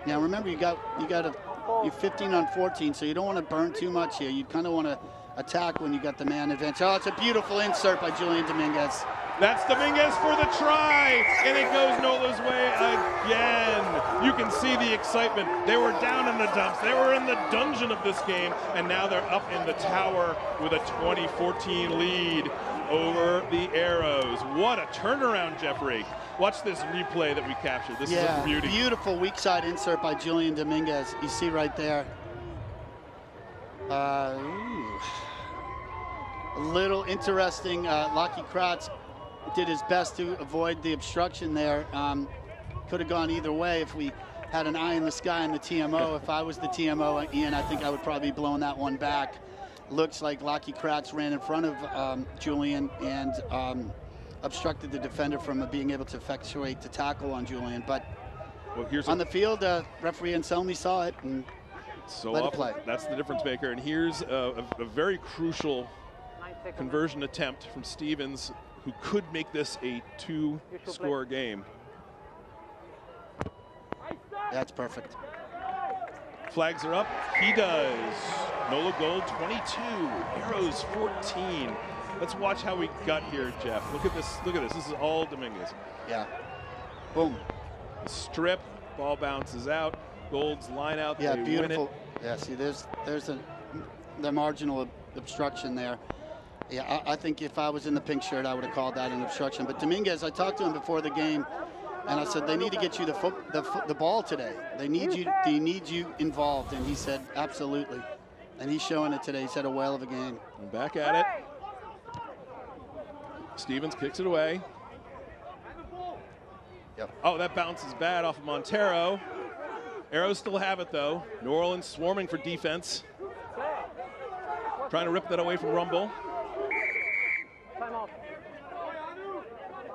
Now remember, you're 15 on 14, so you don't want to burn too much here. You kind of want to attack when you got the man advantage. Oh, it's a beautiful insert by Julian Dominguez. That's Dominguez for the try, and it goes NOLA's way again. You can see the excitement. They were down in the dumps. They were in the dungeon of this game, and now they're up in the tower with a 20-14 lead over the Arrows. What a turnaround, Jeffrey. Watch this replay that we captured. This is a beauty. Beautiful weak side insert by Julian Dominguez. You see right there. A little interesting. Lockie Kratz did his best to avoid the obstruction there. Could have gone either way if we had an eye in the sky in the TMO. If I was the TMO, Ian, I think I would probably be blowing that one back. Looks like Lockie Kratz ran in front of Julian and obstructed the defender from being able to effectuate the tackle on Julian. But on the field, referee Anselmi saw it and let it play. That's the difference maker. And here's a very crucial conversion attempt from Stevens, who could make this a 2-score game. That's perfect. Flags are up. He does. NOLA Gold 22, Arrows 14. Let's watch how we got here, Jeff. Look at this. Look at this. This is all Dominguez. Yeah. Boom. Strip. Ball bounces out. Gold's line out. Yeah, they beautiful. Win it. Yeah, see, there's the marginal obstruction there. Yeah, I think if I was in the pink shirt, I would have called that an obstruction. But Dominguez, I talked to him before the game. And I said, they need to get you the ball today. They need you involved. And he said, absolutely. And he's showing it today. He's had a whale of a game. And back at it. Stevens kicks it away. Yep. Oh, that bounces bad off of Montero. Arrows still have it, though. New Orleans swarming for defense. Trying to rip that away from Rumble.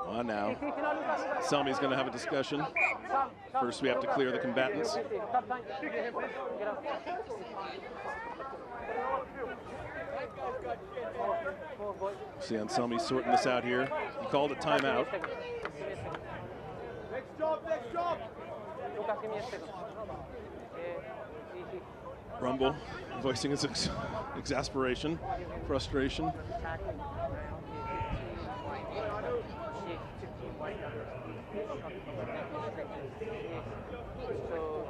On now. Selmy's going to have a discussion. First, we have to clear the combatants. See Anselmi sorting this out here. He called a timeout. Next job. Rumble voicing his exasperation, frustration. So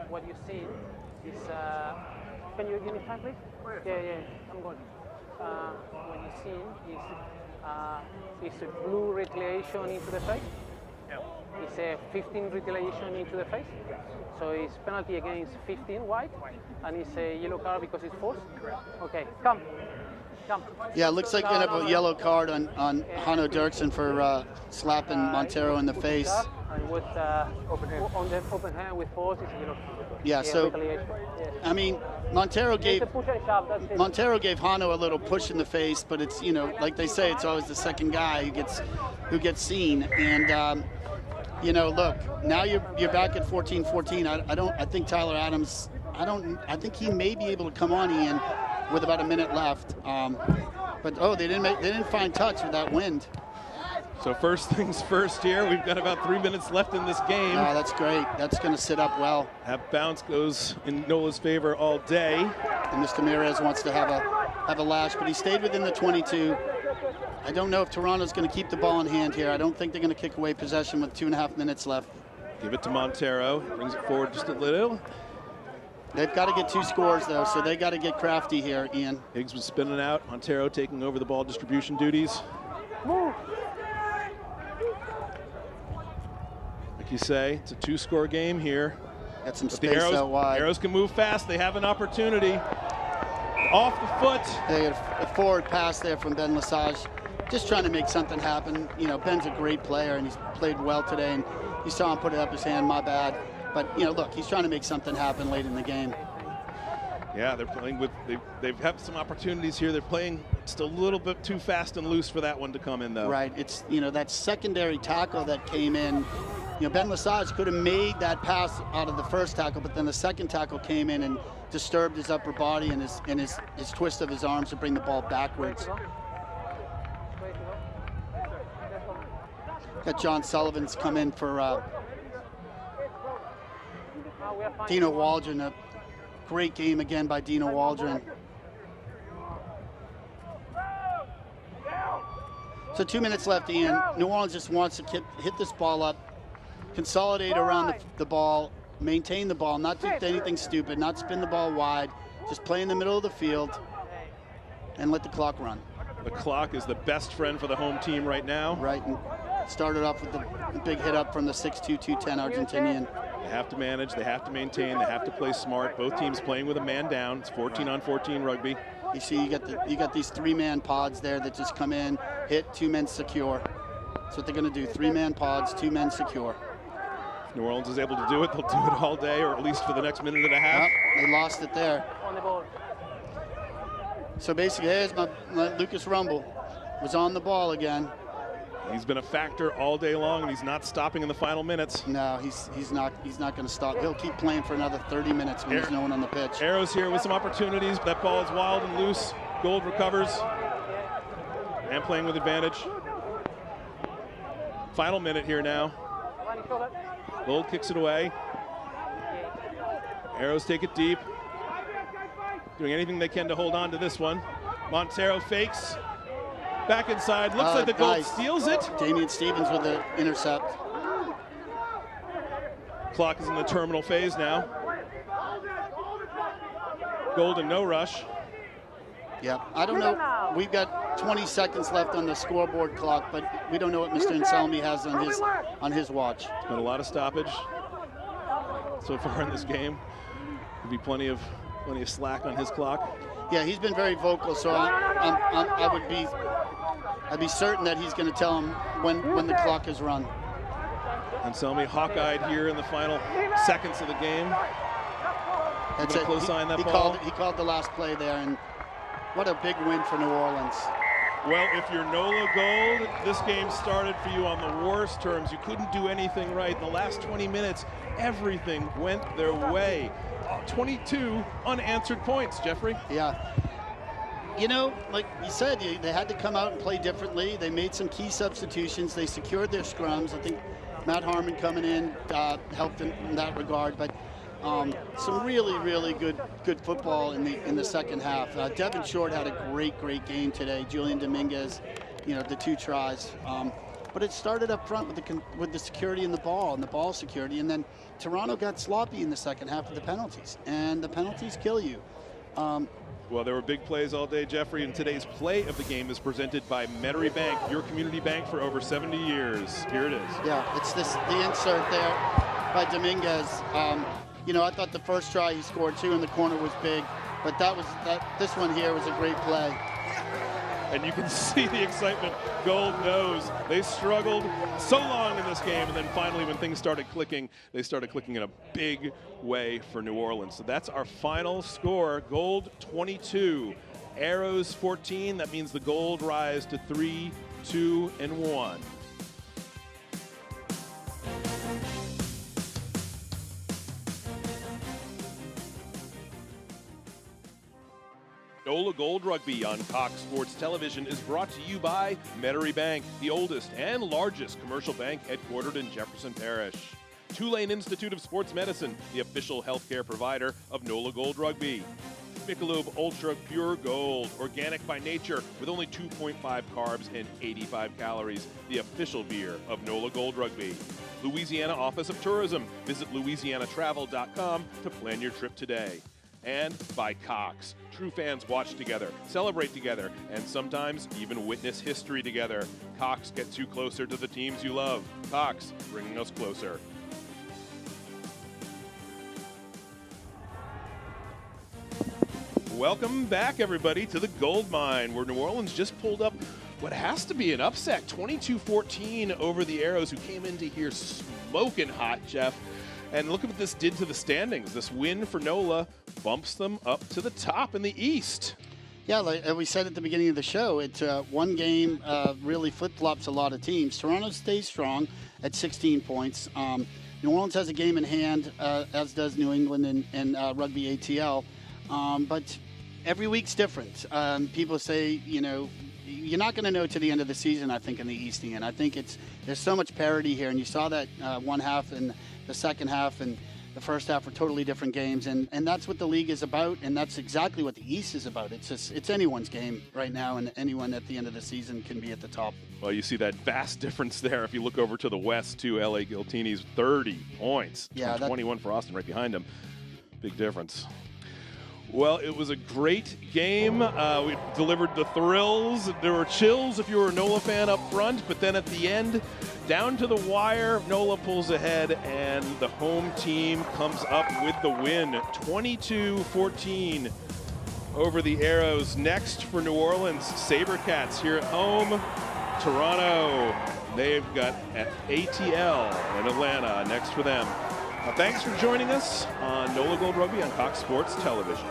what you see is, can you give me time, please? Yeah, I'm going. What you see is a blue retaliation into the face. It's a 15 retaliation into the face. So it's penalty against 15 white, and it's a yellow card because it's forced. Okay, come. Yeah, it looks like they have a yellow card on Hanno Dirksen for slapping Montero in the face. And with on the open hand with force, it's yellow. Yeah, so I mean, Montero gave Hanno a little push in the face, but it's, you know, like they say, it's always the second guy who gets seen. And you know, look, now you're back at 14-14. I think Tyler Adams. I think he may be able to come on, Ian, with about a minute left. But they didn't find touch with that wind. So first things first here. We've got about 3 minutes left in this game. Oh, that's great. That's going to sit up well. That bounce goes in NOLA's favor all day. And Mr. Mirez wants to have a lash, but he stayed within the 22. I don't know if Toronto's going to keep the ball in hand here. I don't think they're going to kick away possession with 2.5 minutes left. Give it to Montero. Brings it forward just a little. They've got to get 2 scores, though, so they got to get crafty here, Ian. Higgs was spinning out. Montero taking over the ball distribution duties. Move. Like you say, it's a 2-score game here. Got some But space out wide. Arrows can move fast. They have an opportunity. Off the foot. They had a forward pass there from Ben Lesage. Just trying to make something happen. You know, Ben's a great player, and he's played well today. And you saw him put it up his hand, my bad. But, you know, look, he's trying to make something happen late in the game. Yeah, they're playing with, they've had some opportunities here. They're playing just a little bit too fast and loose for that one to come in, though. Right. It's, you know, that secondary tackle that came in. You know, Ben Lesage could have made that pass out of the first tackle, but then the second tackle came in and disturbed his upper body and his twist of his arms to bring the ball backwards. Got John Sullivan's come in for Dino Waldron. A great game again by Dino Waldron. So 2 minutes left, Ian. New Orleans just wants to hit this ball up, consolidate around the ball, maintain the ball, not do anything stupid, not spin the ball wide, just play in the middle of the field and let the clock run. The clock is the best friend for the home team right now. Right, and started off with the big hit up from the 6'2", 210 Argentinian. They have to manage, they have to maintain, they have to play smart. Both teams playing with a man down. It's 14-on-14 rugby. You see, you got these 3-man pods there that just come in, hit, 2 men secure. That's what they're going to do, 3-man pods, 2 men secure. If New Orleans is able to do it, they'll do it all day, or at least for the next minute and a half. They lost it there. On the ball. So basically, here's my Lucas Rumble was on the ball again. He's been a factor all day long, and he's not stopping in the final minutes. No, he's not going to stop. He'll keep playing for another 30 minutes when there's no one on the pitch. Arrows here with some opportunities. That ball is wild and loose. Gold recovers. And playing with advantage. Final minute here now. Gold kicks it away. Arrows take it deep. Doing anything they can to hold on to this one. Montero fakes. Back inside. Looks like the Gold steals it. Damian Stevens with the intercept. Clock is in the terminal phase now. Gold in no rush. Yeah, I don't know. We've got 20 seconds left on the scoreboard clock, but we don't know what Mr. Anselmi has on his watch. It's been a lot of stoppage so far in this game. There'll be plenty of slack on his clock. Yeah, he's been very vocal, so I'd be certain that he's going to tell him when the clock is run. Anselmi hawk-eyed here in the final seconds of the game. That's it. He called the last play there, and what a big win for New Orleans. Well, if you're NOLA Gold, this game started for you on the worst terms. You couldn't do anything right. In the last 20 minutes, everything went their way. 22 unanswered points, Jeffrey. Yeah. You know, like you said, they had to come out and play differently. They made some key substitutions. They secured their scrums. I think Matt Harmon coming in helped in that regard. But some really, really good football in the second half. Devin Short had a great game today. Julian Dominguez, the 2 tries. But it started up front with the security in the ball security, and then Toronto got sloppy in the second half with the penalties, and the penalties kill you. Well, there were big plays all day, Jeffrey, and today's play of the game is presented by Metairie Bank, your community bank for over 70 years. Here it is. Yeah, it's the insert there by Dominguez. I thought the first try he scored 2 in the corner was big, but this one here was a great play. And you can see the excitement. Gold knows they struggled so long in this game, and then finally when things started clicking, they started clicking in a big way for New Orleans. So that's our final score. Gold 22, Arrows 14. That means the Gold rise to 3, 2, and 1. NOLA Gold Rugby on Cox Sports Television is brought to you by Metairie Bank, the oldest and largest commercial bank headquartered in Jefferson Parish. Tulane Institute of Sports Medicine, the official healthcare provider of NOLA Gold Rugby. Michelob Ultra Pure Gold, organic by nature with only 2.5 carbs and 85 calories, the official beer of NOLA Gold Rugby. Louisiana Office of Tourism. Visit louisianatravel.com to plan your trip today. And by Cox. True fans watch together, celebrate together, and sometimes even witness history together. Cox gets you closer to the teams you love. Cox, bringing us closer. Welcome back, everybody, to the Gold Mine, where New Orleans just pulled up what has to be an upset, 22-14 over the Arrows, who came into here smoking hot, Jeff. And look at what this did to the standings. This win for NOLA bumps them up to the top in the East. Yeah, like we said at the beginning of the show, it's one game really flip-flops a lot of teams. Toronto stays strong at 16 points. New Orleans has a game in hand, as does New England and Rugby ATL. But every week's different. People say, you're not going to know to the end of the season, I think, in the East. And I think there's so much parity here. And you saw that one half and the second half and the first half were totally different games. And that's what the league is about. And that's exactly what the East is about. It's anyone's game right now. And anyone at the end of the season can be at the top. Well, you see that vast difference there. If you look over to the West, too, L.A. Giltini's 30 points. Yeah, 21 for Austin right behind him. Big difference. Well, it was a great game. We delivered the thrills. There were chills if you were a NOLA fan up front, but then at the end, down to the wire, NOLA pulls ahead, and the home team comes up with the win, 22-14 over the Arrows. Next for New Orleans, SaberCats here at home. Toronto, they've got ATL in Atlanta next for them. Thanks for joining us on NOLA Gold Rugby on Cox Sports Television.